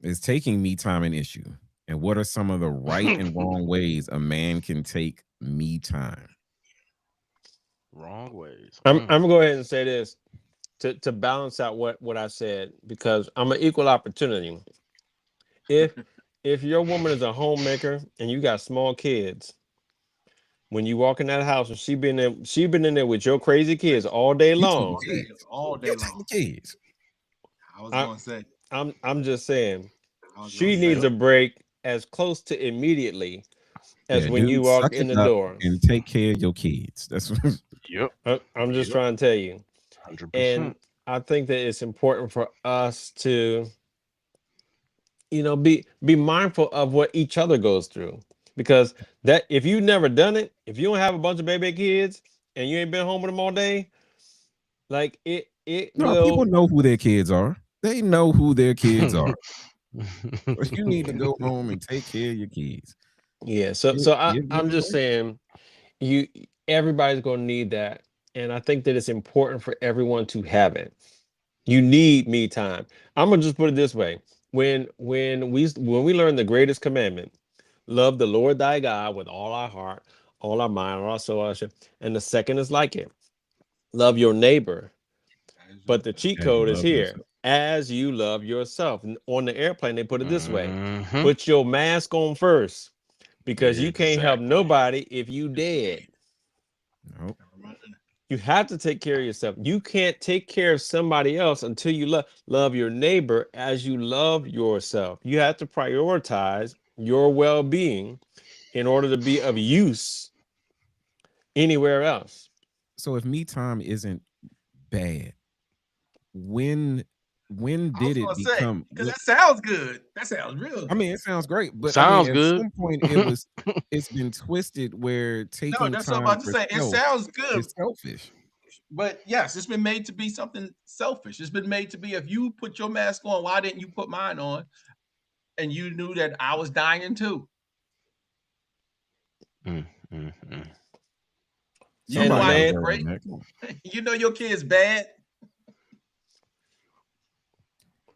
S2: Is taking me time an issue? And what are some of the right and wrong ways a man can take me time?
S4: Wrong ways.
S3: I'm gonna go ahead and say this to balance out what I said, because I'm an equal opportunity. If your woman is a homemaker and you got small kids, when you walk in that house and she been in there with your crazy kids all day
S2: You take the
S3: long.
S2: kids.
S5: All day
S2: You take
S5: long.
S2: the kids.
S5: I was
S3: I,
S5: gonna say.
S3: I'm just saying,
S5: I was gonna
S3: she needs
S5: say.
S3: a break as close to immediately as
S2: Yeah,
S3: when you
S2: dude,
S3: walk
S2: suck
S3: in
S2: it
S3: the
S2: up
S3: door.
S2: and take care of your kids. That's
S4: Yep.
S3: I'm just trying to tell you.
S4: 100%.
S3: And I think that it's important for us to, be mindful of what each other goes through. because that if you never done it, if you don't have a bunch of baby kids and you ain't been home with them all day, like it
S2: No,
S3: will.
S2: people know who their kids are. They know who their kids are. But you need to go home and take care of your kids.
S3: Yeah. So I'm just saying, everybody's gonna need that, and I think that it's important for everyone to have it. You need me time. I'm gonna just put it this way: when we learn the greatest commandment, love the Lord thy God with all our heart, all our mind, all our soul, all our strength. And the second is like it: love your neighbor. But the cheat code is here: as you love yourself. On the airplane, they put it this way: put your mask on first, because you can't help nobody if you dead.
S2: Nope.
S3: You have to take care of yourself. You can't take care of somebody else until you love your neighbor as you love yourself. You have to prioritize your well-being in order to be of use anywhere else.
S2: So if me time isn't bad, when did it become?
S5: Because that sounds good. That sounds real.
S2: I mean, it sounds great, but
S4: Sounds
S2: at
S4: good.
S2: some point it's been twisted where taking
S5: that's
S2: time
S5: what I'm about to say. It sounds good.
S2: It's selfish.
S5: But yes, it's been made to be something selfish. It's been made to be, if you put your mask on, why didn't you put mine on? And you knew that I was dying too. You know I ain't great. You know your kid's bad.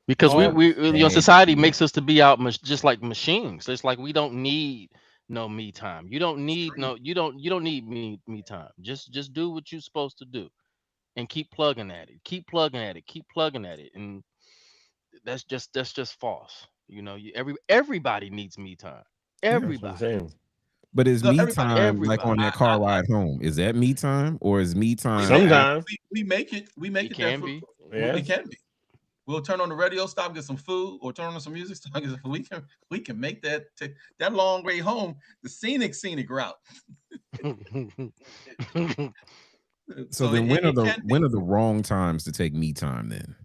S4: Because we society makes us to be out just like machines. It's like we don't need no me time. You don't need you don't need me time. Just do what you're supposed to do, and keep plugging at it. Keep plugging at it. Keep plugging at it. And that's just false. You know, everybody needs me time. Everybody.
S2: But is me time like on that car ride home? Is that me time, or is me time?
S3: Sometimes
S5: we make it. We make it.
S4: Can be.
S5: Yeah. It can be. We'll turn on the radio, stop, get some food, or turn on some music. Stop, get some food. We can make that long way home the scenic route.
S2: So then, when are the wrong times to take me time? Then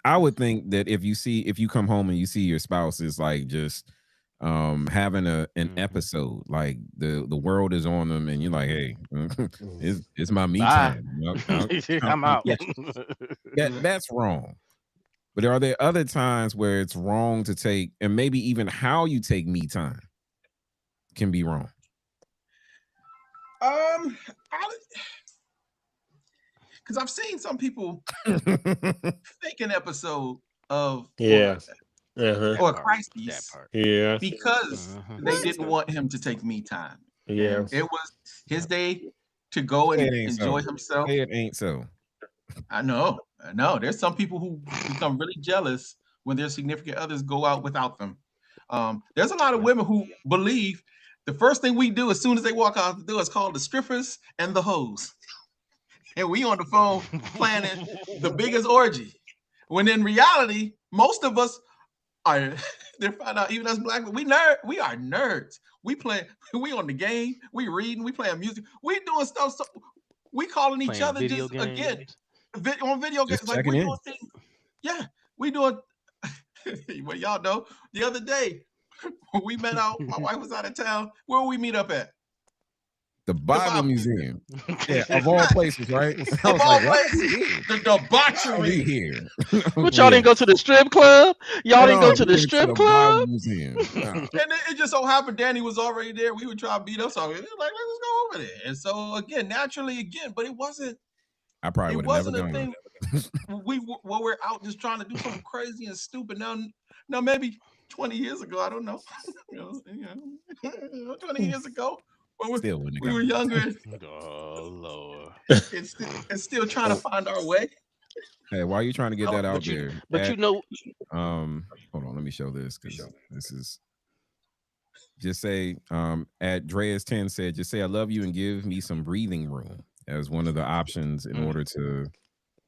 S2: I would think that if you come home and you see your spouse is like just having an episode, like the world is on them, and you're like, hey, it's my me time.
S4: I'm out.
S2: That's wrong. But are there other times where it's wrong to take, and maybe even how you take me time can be wrong?
S5: Because I've seen some people fake an episode of or crises because they didn't want him to take me time.
S3: Yeah,
S5: it was his day to go and enjoy himself.
S2: It ain't so.
S5: I know. There's some people who become really jealous when their significant others go out without them. There's a lot of women who believe the first thing we do as soon as they walk out the door is call the strippers and the hoes. And we on the phone planning the biggest orgy. When in reality, most of us are, they find out, even us black, we are nerds. We on the game, we reading, we playing music, we doing stuff. So we calling each other just games. Again on video games. Like we doing things. Yeah, we doing. Well, y'all know the other day when we met out, my wife was out of town. Where we meet up at?
S2: The Bible Museum. Yeah, of all places, right?
S5: Of all places. The debauchery
S2: here.
S4: But y'all didn't go to the strip club? Y'all didn't go to the strip club?
S2: Museum.
S5: And it just so happened Danny was already there. We would try to beat us. So we were like, let's go over there. And so again, naturally, but it wasn't.
S2: I probably would have never done
S5: it. We're out just trying to do something crazy and stupid. Now maybe 20 years ago, I don't know. 20 years ago. We were younger.
S4: Oh Lord!
S5: And still trying to find our way.
S2: Hey, why are you trying to get that out there?
S4: But
S2: hold on, let me show this because this is just say at Dreas 10 said, just say I love you and give me some breathing room as one of the options in order to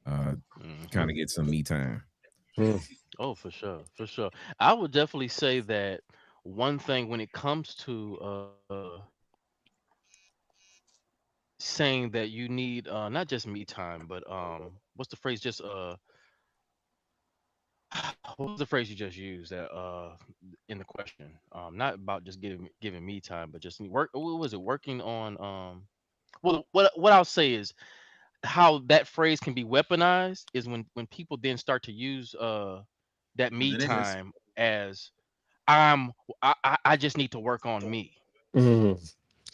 S2: kind of get some me time.
S4: Oh, for sure. I would definitely say that one thing when it comes to saying that you need not just me time, but what's the phrase? Just what was the phrase you just used that in the question? Not about just giving me time, but just work. What was it? Working on well, what I'll say is how that phrase can be weaponized is when people then start to use that me
S5: It is.
S4: time as I just need to work on me.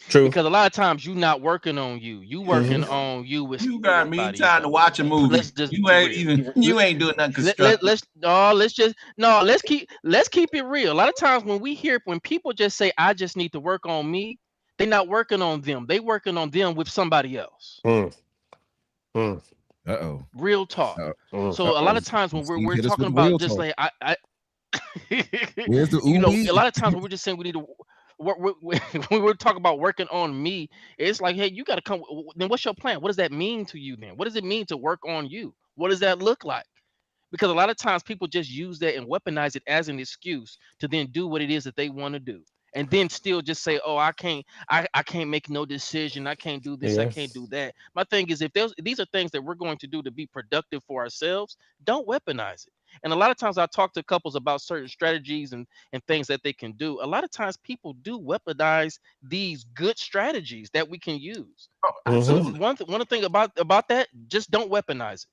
S3: True.
S4: Because a lot of times you not working on you. You working on you with
S5: You got me
S4: somebody
S5: time to
S4: else.
S5: watch a movie.
S4: Let's just
S5: You
S4: be
S5: ain't
S4: real.
S5: even you ain't doing nothing constructive.
S4: Let's keep it real. A lot of times when people just say I just need to work on me, they're not working on them. They working on them with somebody else.
S2: Uh-oh.
S4: Real talk. So a lot of times when
S2: Steve
S4: we're
S2: hit us
S4: talking
S2: with
S4: about
S2: real
S4: just
S2: talk.
S4: like I
S2: Where's the
S4: you know,
S2: ooh-wee?
S4: a lot of times when we're just saying we need to when we're talking about working on me, it's like, hey, you got to come. Then what's your plan? What does that mean to you? Then what does it mean to work on you? What does that look like? Because a lot of times people just use that and weaponize it as an excuse to then do what it is that they want to do, and then still just say, oh, I can't make no decision, I can't do this, I can't do that. My thing is, if these are things that we're going to do to be productive for ourselves, don't weaponize it. And a lot of times I talk to couples about certain strategies and things that they can do. A lot of times people do weaponize these good strategies that we can use.
S5: Oh,
S4: So
S5: absolutely.
S4: one thing about that, just don't weaponize it,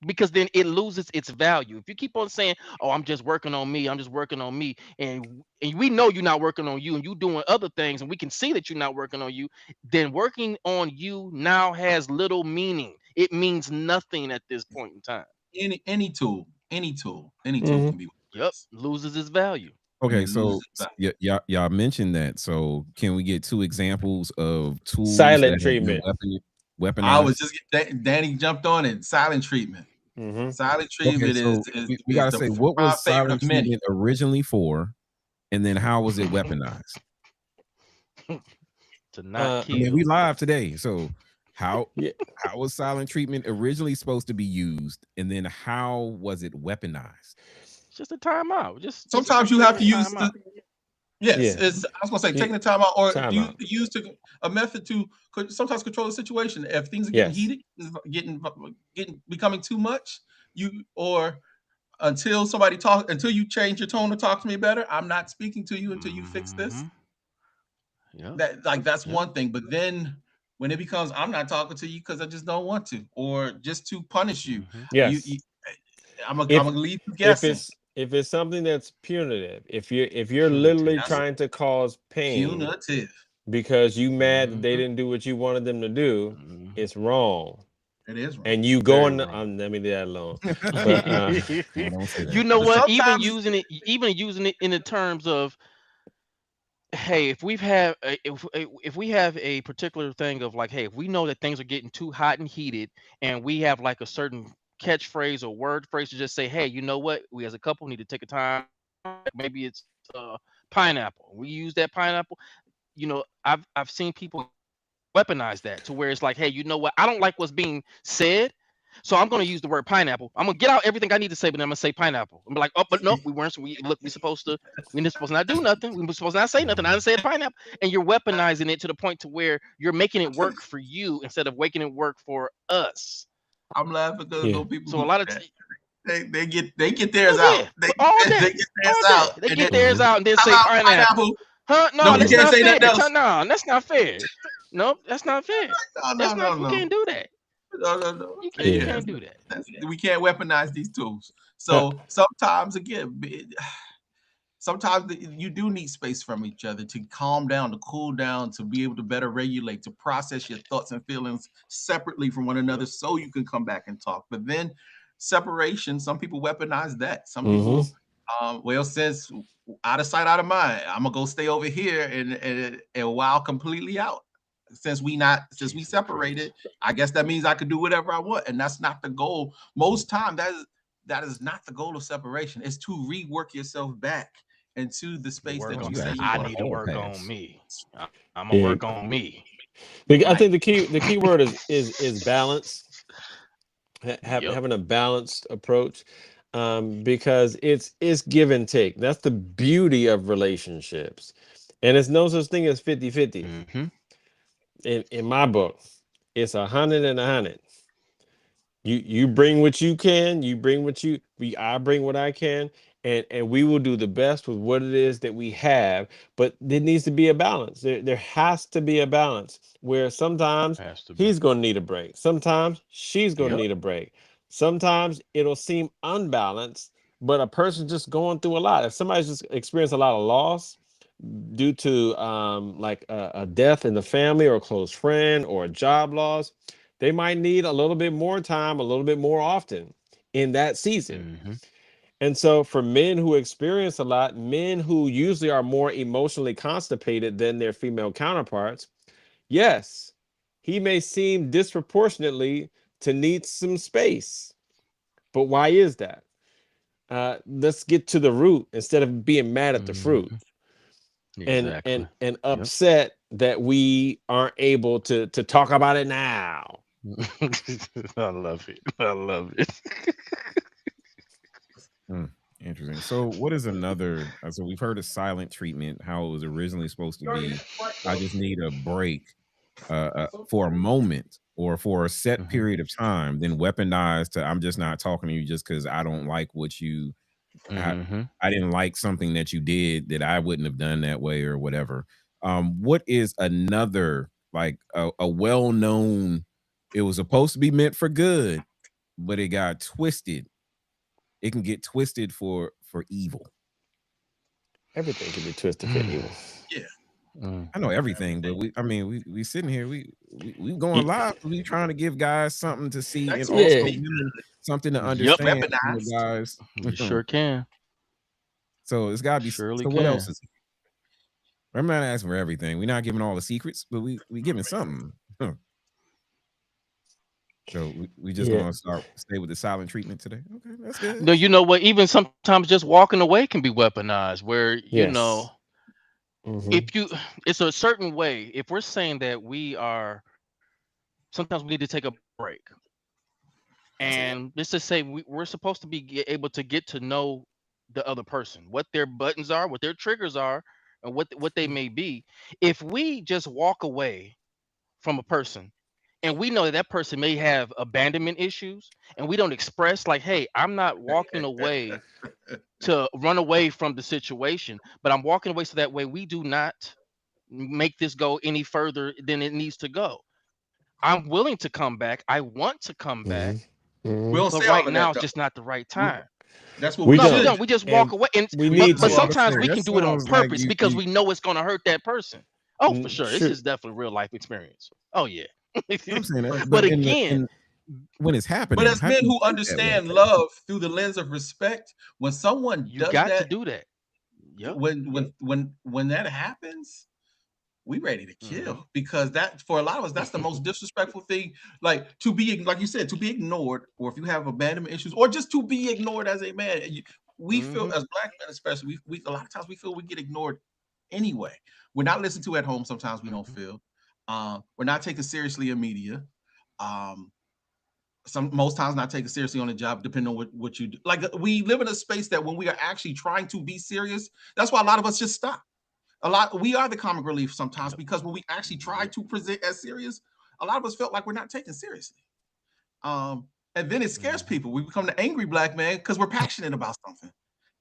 S4: because then it loses its value. If you keep on saying, oh, I'm just working on me, I'm just working on me, and we know you're not working on you and you doing other things, and we can see that you're not working on you, then working on you now has little meaning. It means nothing at this point in time.
S5: Any tool can be.
S4: Yep, loses its value.
S2: Okay,
S5: It
S2: so
S5: loses value.
S2: y'all mentioned that. So can we get 2 examples of tools
S3: Silent
S2: that have
S3: treatment.
S2: been weaponized?
S5: I was just Danny jumped on it. Silent treatment. Silent treatment
S2: Okay, so we gotta say, what
S5: my
S2: was
S5: favorite
S2: silent
S5: of many.
S2: treatment originally for, and then how was it weaponized?
S4: To not
S2: I mean,
S4: kill.
S2: we live today, so how
S3: Yeah.
S2: how was silent treatment originally supposed to be used, and then how was it weaponized?
S4: It's just a timeout. Just
S5: Sometimes you have to use
S4: timeout.
S5: yes.
S3: Yeah.
S5: I was gonna say taking the time out, or
S3: Time
S5: you
S3: out.
S5: use a method to sometimes control the situation. If things are getting
S3: Yes.
S5: heated, becoming too much, until you change your tone to talk to me better, I'm not speaking to you until you fix this.
S4: Yeah.
S5: That's one thing. But then when it becomes I'm not talking to you because I just don't want to, or just to punish you,
S3: Yes.
S5: I'm gonna leave you guessing.
S3: If it's something that's punitive, if you're literally
S5: That's
S3: trying to cause pain
S5: punitive.
S3: because you mad that they didn't do what you wanted them to do, it's wrong.
S5: It is wrong.
S3: And you
S4: Very
S3: going
S4: wrong.
S3: let me leave that alone. But,
S2: Don't say that.
S4: You know
S5: But
S4: what?
S5: sometimes-
S4: Even using it in the terms of, hey, if we have a particular thing of like, hey, if we know that things are getting too hot and heated, and we have like a certain catchphrase or word phrase to just say, hey, you know what? We as a couple need to take a time. Maybe it's pineapple. We use that pineapple. You know, I've seen people weaponize that to where it's like, hey, you know what? I don't like what's being said, so I'm going to use the word pineapple. I'm going to get out everything I need to say, but then I'm going to say pineapple. I'm like, oh, but no, we weren't. We supposed to not do nothing. We were supposed to not say nothing. I didn't say pineapple, and you're weaponizing it to the point to where you're making it work for you instead of making it work for us.
S5: I'm laughing because those people.
S4: So a lot of
S5: they get theirs out. They get theirs out.
S4: They get theirs out and then say pineapple. Huh? No, that's not fair. No, that's not fair. No, that's not fair. That's not. We can't do that.
S5: No.
S4: You can't do that.
S5: We can't weaponize these tools. So sometimes, again, sometimes you do need space from each other to calm down, to cool down, to be able to better regulate, to process your thoughts and feelings separately from one another so you can come back and talk. But then separation, some people weaponize that. Some people, since out of sight, out of mind, I'm gonna go stay over here and while completely out. Since we separated, I guess that means I could do whatever I want, and that's not the goal. Most time, that is not the goal of separation. It's to rework yourself back into the space that you say you
S4: I
S5: want
S4: need to work on me. I'm
S3: Yeah.
S4: gonna work on me.
S3: I think the key word is balance. Having a balanced approach, because it's give and take. That's the beauty of relationships, and it's no such thing as 50-50. In my book, it's 100 and 100. You bring what you can, you bring what you I bring what I can, and we will do the best with what it is that we have. But there needs to be a balance. There has to be a balance where sometimes
S4: Has to be.
S3: he's going to need a break. Sometimes she's going to
S4: Yep.
S3: need a break. Sometimes it'll seem unbalanced, but a person just going through a lot. If somebody's just experienced a lot of loss due to like a death in the family or a close friend or a job loss, they might need a little bit more time, a little bit more often in that season.
S4: Mm-hmm.
S3: And so, for men who experience a lot, men who usually are more emotionally constipated than their female counterparts, yes, he may seem disproportionately to need some space. But why is that? Let's get to the root instead of being mad at the fruit
S4: Exactly.
S3: and upset that we aren't able to talk about it now.
S4: I love it. I love it.
S2: Interesting. So, what is another? So, we've heard of silent treatment, how it was originally supposed to be. I just need a break for a moment or for a set period of time, then weaponized to I'm just not talking to you just because I don't like what you. I didn't like something that you did that I wouldn't have done that way or whatever. What is another like a well-known? It was supposed to be meant for good, but it got twisted. It can get twisted for evil.
S3: Everything can be twisted for evil.
S5: Yeah.
S2: I know everything, but we sitting here, we going live. We trying to give guys something to see and
S5: That's
S2: also
S3: Yeah.
S2: women something to
S4: Yep.
S2: understand.
S5: Weaponized.
S2: Guys,
S4: You sure can.
S2: so it's got to be.
S4: Surely
S2: So what else
S4: can.
S2: is? I'm not asking for everything. We're not giving all the secrets, but we giving something. Huh. So we just
S3: Yeah.
S2: gonna stay with the silent treatment today. Okay, that's good.
S4: No, you know what? Even sometimes just walking away can be weaponized. Where you know,
S3: Yes.
S4: if you, it's a certain way. If we're saying that we are, sometimes we need to take a break, and let's just say we're supposed to be able to get to know the other person, what their buttons are, what their triggers are, and what they may be. If we just walk away from a person and we know that that person may have abandonment issues and we don't express like, hey, I'm not walking away to run away from the situation, but I'm walking away so that way we do not make this go any further than it needs to go. I'm willing to come back, I want to come back,
S5: We don't
S4: but
S5: say all
S4: right
S5: of
S4: now
S5: that,
S4: it's
S5: though.
S4: just not the right time.
S5: That's what
S3: We
S5: we
S4: No, we
S5: should
S3: don't.
S4: don't.
S5: do.
S4: We just
S3: And
S4: walk away. And
S3: we
S5: We
S3: need
S4: but
S5: do all
S3: to.
S5: the
S4: sometimes
S5: time.
S4: we
S2: That
S4: can do it on
S2: sounds like
S4: purpose because we know it's gonna hurt that person. Oh, for sure. This
S3: Sure.
S4: is definitely real life experience. Oh yeah.
S2: I'm saying that,
S4: But
S2: but
S4: again,
S2: when it's happening,
S5: But as
S2: how do
S5: men
S2: you
S5: who
S2: think that way?
S5: understand love through the lens of respect, when someone
S4: you
S5: does
S4: got to
S5: that,
S4: do that. Yep.
S5: when that happens, we ready to kill because that for a lot of us that's the most disrespectful thing. Like to be like you said, to be ignored, or if you have abandonment issues, or just to be ignored as a man. We feel as black men, especially, we a lot of times we feel we get ignored anyway. We're not listened to at home. Sometimes we don't feel. We're not taken seriously in media. Um, most times not taken seriously on the job, depending on what you do. Like we live in a space that when we are actually trying to be serious, that's why a lot of us just stop. We are the comic relief sometimes because when we actually try to present as serious, a lot of us felt like we're not taken seriously. And then it scares people. We become the angry black man because we're passionate about something.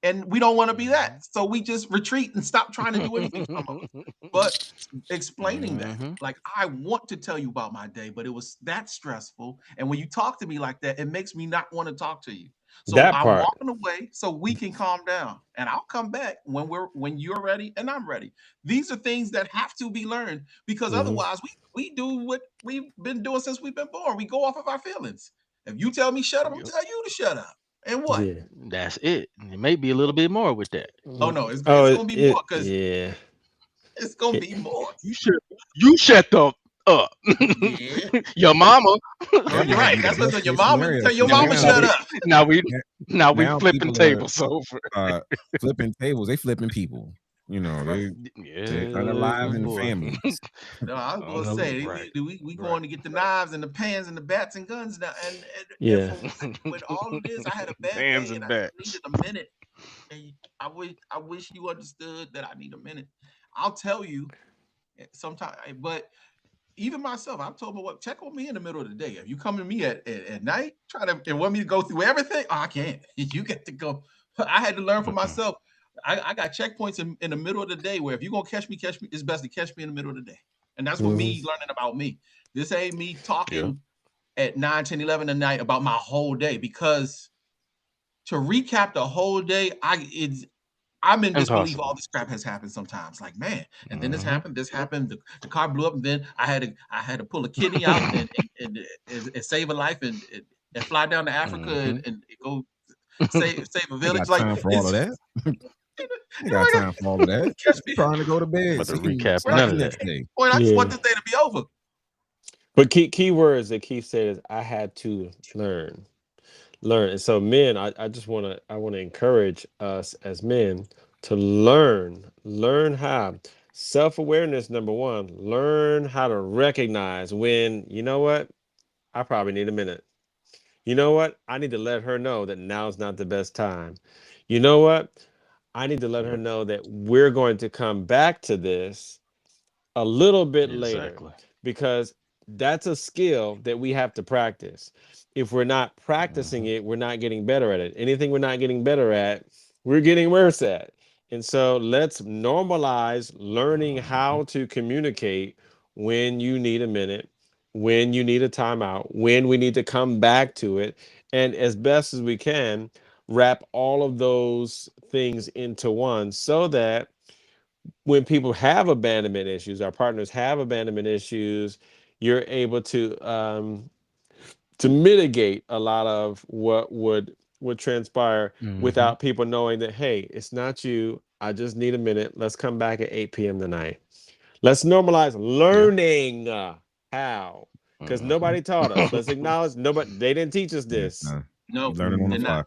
S5: And we don't want to be that. So we just retreat and stop trying to do anything some of us. But explaining that, like, I want to tell you about my day, but it was that stressful. And when you talk to me like that, it makes me not want to talk to you. So
S3: That
S5: I'm
S3: part.
S5: walking away so we can calm down. And I'll come back when you're ready and I'm ready. These are things that have to be learned because otherwise we do what we've been doing since we've been born. We go off of our feelings. If you tell me shut up, I'm gonna tell you to shut up. And what?
S3: Yeah.
S4: That's it. It may be a little bit more with that.
S5: Oh no, it's
S3: Oh,
S5: gonna be more because
S3: yeah.
S5: it's gonna be more.
S4: You shut the up.
S5: Yeah.
S4: Your mama.
S5: Oh,
S2: That
S5: you're
S2: might
S5: right.
S2: be
S5: That's
S2: the
S5: what
S2: best
S5: your
S2: case
S5: mama.
S2: scenario.
S5: Tell your
S2: See,
S5: mama shut up.
S4: Now we
S2: now
S4: flipping
S2: people
S4: tables over.
S2: flipping tables. They flipping people. You know, they're
S4: Yeah,
S2: unaliving
S4: boy.
S2: families.
S5: No, I was
S4: Oh,
S5: gonna say
S4: right.
S5: we going to get the knives and the pans and the bats and guns now. And
S3: Yeah.
S5: with all of this, I had a bad
S4: Hands
S5: day
S4: and
S5: and I
S4: bats.
S5: needed a minute. And I wish you understood that I need a minute. I'll tell you sometime, but even myself, I've told me what check on me in the middle of the day. If you come to me at night, try to and want me to go through everything, I can't. You get to go. I had to learn for myself. I got checkpoints in the middle of the day where if you're gonna catch me, it's best to catch me in the middle of the day. And that's what me learning about me. This ain't me talking at 9, 10, 11 at night about my whole day, because to recap the whole day, I'm in disbelief. All this crap has happened sometimes. Like, man, and then this happened, the car blew up, and then I had to pull a kidney out and save a life and fly down to Africa and go save a village.
S2: Like, time for all of that. I got time for all of that. Trying to go to bed.
S4: But to recap,
S5: none of that. Boy, I just want this day to be over.
S3: But key words that Keith said is I had to learn. And so men, I want to encourage us as men to learn how. Self-awareness, number one, learn how to recognize when, you know what, I probably need a minute. You know what, I need to let her know that now's not the best time. You know what, I need to let her know that we're going to come back to this a little bit later, because that's a skill that we have to practice. If we're not practicing it, we're not getting better at it. Anything we're not getting better at, we're getting worse at. And so let's normalize learning how to communicate when you need a minute, when you need a timeout, when we need to come back to it. And as best as we can, wrap all of those things into one, so that when people have abandonment issues, our partners have abandonment issues, you're able to mitigate a lot of what would transpire without people knowing that, hey, it's not you. I just need a minute. Let's come back at 8 p.m. tonight. Let's normalize learning how, because nobody taught us. Let's acknowledge they didn't teach us this.
S5: No,
S2: learning on the fly.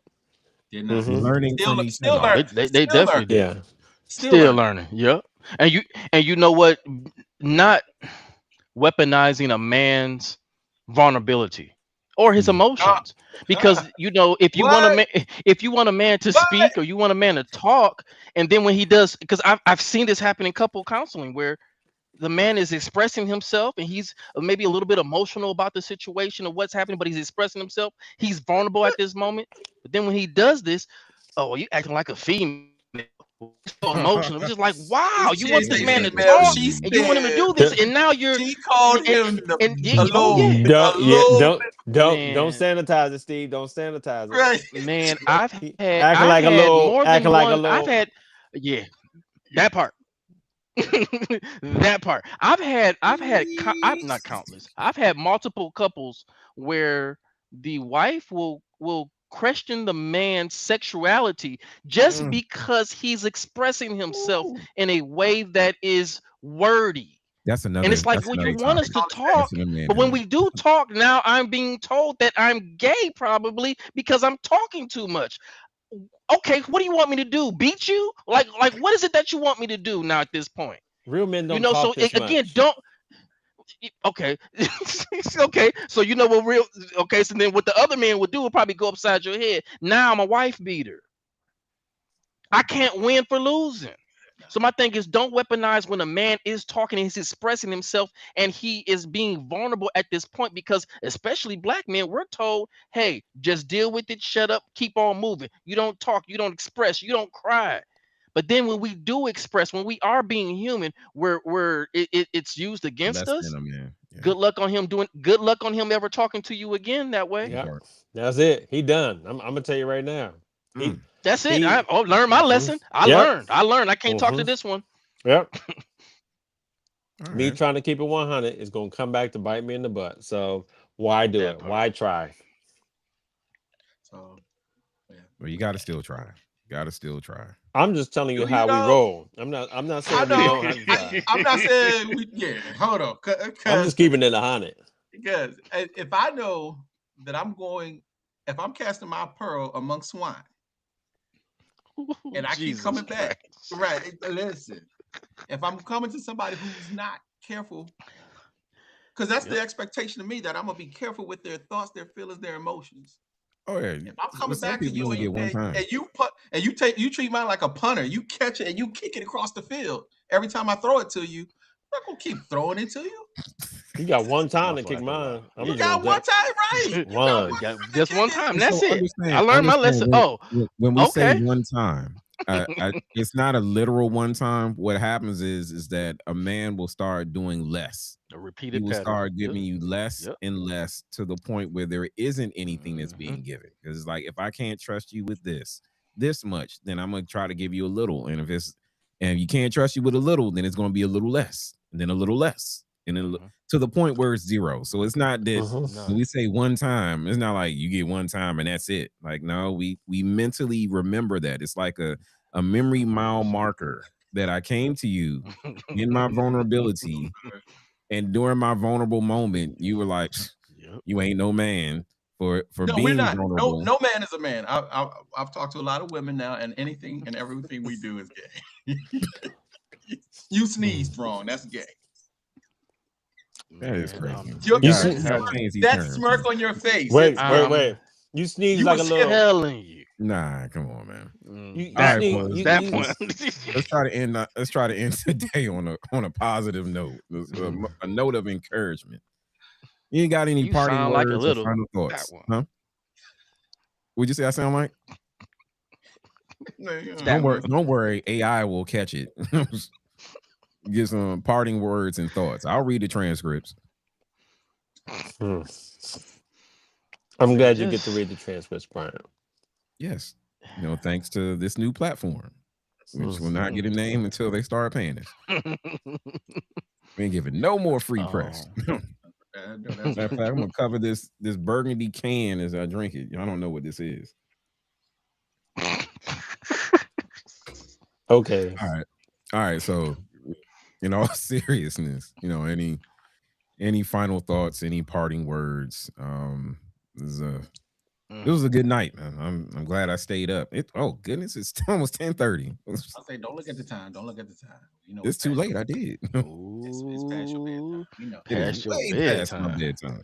S5: Learning
S4: still learning. They definitely
S5: did.
S4: Still learning. Yep. And you know what? Not weaponizing a man's vulnerability or his emotions, because if you want a man to speak, or you want a man to talk, and then when he does, because I've seen this happen in couple counseling where the man is expressing himself and he's maybe a little bit emotional about the situation or what's happening, but he's expressing himself. He's vulnerable at this moment. But then when he does this, oh, you acting like a female. So emotional. It's just like, wow, you want this man to talk and you want him to do this, and now you're.
S5: She called him
S3: Don't sanitize it, Steve. Don't sanitize it.
S5: Right,
S4: man. I've had that part. That part. I'm not countless. I've had multiple couples where the wife will question the man's sexuality just because he's expressing himself in a way that is wordy.
S2: That's another.
S4: And it's like, well, you want us to talk, but when we do talk, now I'm being told that I'm gay, probably because I'm talking too much. Okay, what do you want me to do? Beat you? Like what is it that you want me to do now at this point?
S3: Real men don't talk this much.
S4: Again, don't. Okay. Okay. So so then what the other man would do would probably go upside your head. Now I'm a wife beater. I can't win for losing. So my thing is, don't weaponize when a man is talking and he's expressing himself and he is being vulnerable at this point, because especially black men, we're told, hey, just deal with it, shut up, keep on moving. You don't talk, you don't express, you don't cry. But then when we do express, when we are being human, it's used against us. Good luck on him ever talking to you again that way.
S3: Yeah, that's it. He done. I'm gonna tell you right now.
S4: That's it. I learned my lesson. I learned. I can't talk to this one.
S3: Yep. Me trying to keep it 100 is gonna come back to bite me in the butt. So why do it? Why try?
S5: So
S2: well, you gotta still try.
S3: I'm just telling you how we roll. I'm not saying we don't have to try.
S5: I'm not saying we hold on.
S3: I'm just keeping it 100.
S5: Because if I know that if I'm casting my pearl among swine, and I keep coming back, right? Listen, if I'm coming to somebody who's not careful, because that's the expectation of me, that I'm gonna be careful with their thoughts, their feelings, their emotions.
S2: Oh yeah.
S5: If I'm coming back to you and you treat mine like a punter, you catch it and you kick it across the field every time I throw it to you. not gonna keep throwing it to you.
S3: You got one time to
S4: Motherfucker,
S3: kick mine. I'm
S5: You
S3: just
S5: got
S3: gonna
S5: one time, right?
S4: You
S5: You got
S3: One.
S5: one
S4: got
S5: time to
S4: just
S5: kick
S4: one
S5: it.
S4: time.
S2: And
S4: That's
S2: so
S4: it. I
S2: understand,
S4: learned my lesson. Oh,
S2: when we say
S4: okay.
S2: one time, it's not a literal one time. What happens is that a man will start doing less.
S4: A
S2: He
S4: repeated
S2: will
S4: pattern.
S2: start
S4: Yep.
S2: giving you less
S4: Yep.
S2: and less to the point where there isn't anything that's
S4: Mhm.
S2: being given. Because it's like, if I can't trust you with this much, then I'm gonna try to give you a little. And if you can't trust you with a little, then it's gonna be a little less, and then a little less, and then to the point where it's zero. So it's not that when
S4: None.
S2: we say one time, it's not like you get one time and that's it. Like, no, we mentally remember that. It's like a memory mile marker that I came to you in my vulnerability, and during my vulnerable moment, you were like,
S4: Yep.
S2: you ain't no man for
S5: No,
S2: being
S5: we're not.
S2: vulnerable.
S5: No man is a man. I've talked to a lot of women now, and anything and everything we do is gay. You sneezed wrong. That's gay.
S2: That is
S4: Man,
S2: crazy.
S5: Your-
S3: You
S2: Gotta
S3: sneeze-
S2: change these
S5: That
S2: terms,
S5: smirk
S2: man.
S5: on your face.
S3: Wait,
S5: it's-
S3: wait. You sneeze
S5: You
S3: like a
S5: was
S3: little.
S4: telling you.
S2: Nah, come on, man.
S3: You
S2: All right,
S3: sneeze.
S2: boys.
S4: That
S3: You-
S4: point.
S2: Let's try to end. Let's try to end today on a positive note, a note of encouragement. You ain't got any
S4: You
S2: parting
S4: sound
S2: words
S4: like a
S2: or
S4: little
S2: final
S4: that
S2: thoughts,
S4: one.
S2: huh? Would you say I sound like?
S5: That
S2: Don't worry. AI will catch it. Get some parting words and thoughts. I'll read the transcripts.
S3: I'm glad you get to read the transcripts, Brian.
S2: Yes, thanks to this new platform, which will not get a name until they start paying us. We ain't giving no more free press. Matter of fact, I'm gonna cover this burgundy can as I drink it. I don't know what this is.
S3: Okay.
S2: All right. So, in all seriousness, any final thoughts, any parting words? It was a good night, man. I'm glad I stayed up. Oh goodness, it's almost 10:30.
S5: I say, don't look at the time. Don't look at the time.
S2: It's too late. I did.
S5: It's past your bedtime.
S2: It is way past my bedtime.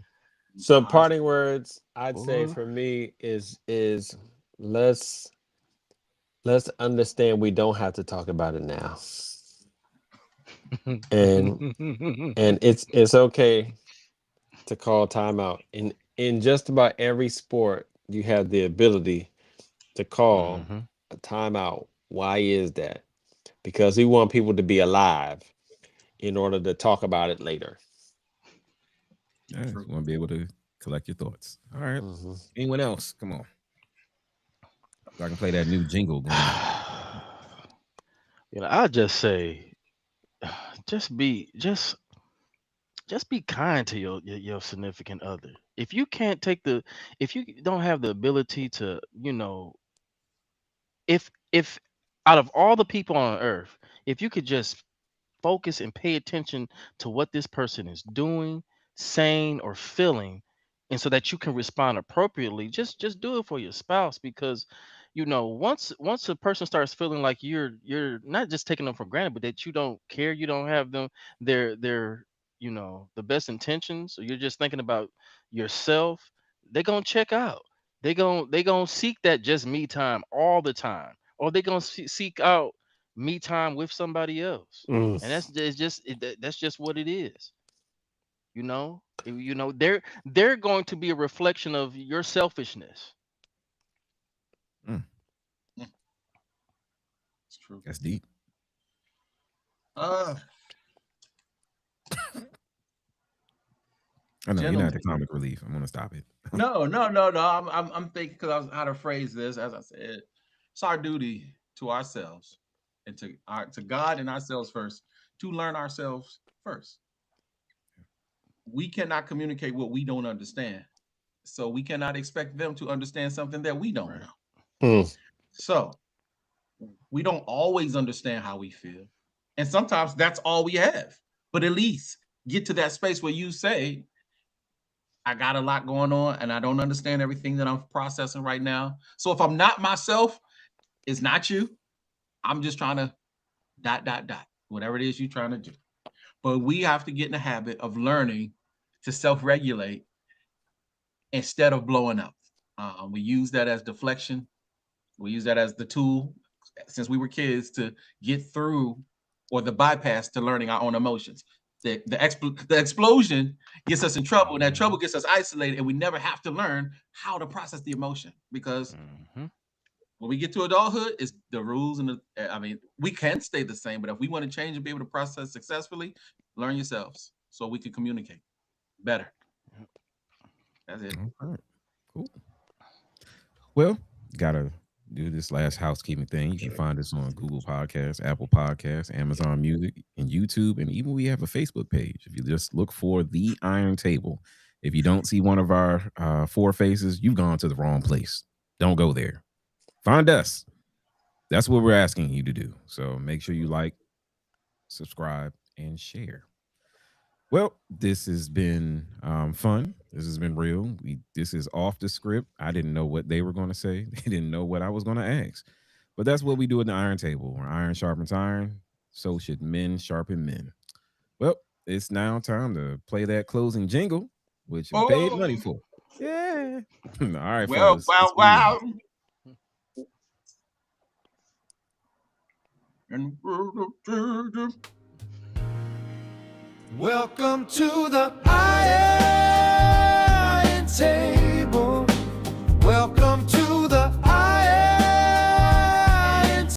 S3: So parting words, I'd say for me is let's understand we don't have to talk about it now. and it's okay to call timeout. In just about every sport, you have the ability to call a timeout. Why is that? Because we want people to be alive in order to talk about it later.
S2: Yeah, you want to be able to collect your thoughts. All right. Anyone else? Come on. So I can play that new jingle.
S4: I'll just say, just be kind to your significant other. If you don't have the ability to, if out of all the people on earth, if you could just focus and pay attention to what this person is doing, saying, or feeling, and so that you can respond appropriately, just do it for your spouse. Because once a person starts feeling like you're not just taking them for granted, but that you don't care, you don't have them their the best intentions, or you're just thinking about yourself, they're gonna check out. They gonna seek that just me time all the time, or they're gonna seek out me time with somebody else. And that's just what it is. They're going to be a reflection of your selfishness.
S5: It's true.
S2: That's deep.
S5: Uh,
S2: I know you're
S5: Gentlemen.
S2: not the comic relief. I'm gonna stop it.
S5: No. I'm thinking because I was how to phrase this. As I said, it's our duty to ourselves and to God and ourselves first to learn ourselves first. We cannot communicate what we don't understand, so we cannot expect them to understand something that we don't know. So we don't always understand how we feel, and sometimes that's all we have. But at least get to that space where you say, I got a lot going on and I don't understand everything that I'm processing right now. So if I'm not myself, it's not you. I'm just trying to ... whatever it is you're trying to do. But we have to get in the habit of learning to self-regulate instead of blowing up. We use that as deflection. We use that as the tool since we were kids to get through, or the bypass to learning our own emotions. the explosion gets us in trouble, and that trouble gets us isolated, and we never have to learn how to process the emotion because when we get to adulthood, it's the rules and we can stay the same, but if we want to change and be able to process successfully, learn yourselves so we can communicate better. That's it.
S2: All right. Cool. Well, gotta do this last housekeeping thing. You can find us on Google Podcasts, Apple Podcasts, Amazon Music, and YouTube. And even we have a Facebook page. If you just look for The Iron Table, if you don't see one of our 4 faces, you've gone to the wrong place. Don't go there. Find us. That's what we're asking you to do. So make sure you like, subscribe, and share. Well, this has been fun. This has been real. This is off the script. I didn't know what they were going to say. They didn't know what I was going to ask. But that's what we do at the Iron Table. Where iron sharpens iron, so should men sharpen men. Well, it's now time to play that closing jingle, which you paid money for. Yeah. All right,
S5: well,
S2: fellas.
S5: wow.
S1: Welcome to the Iron Table. Welcome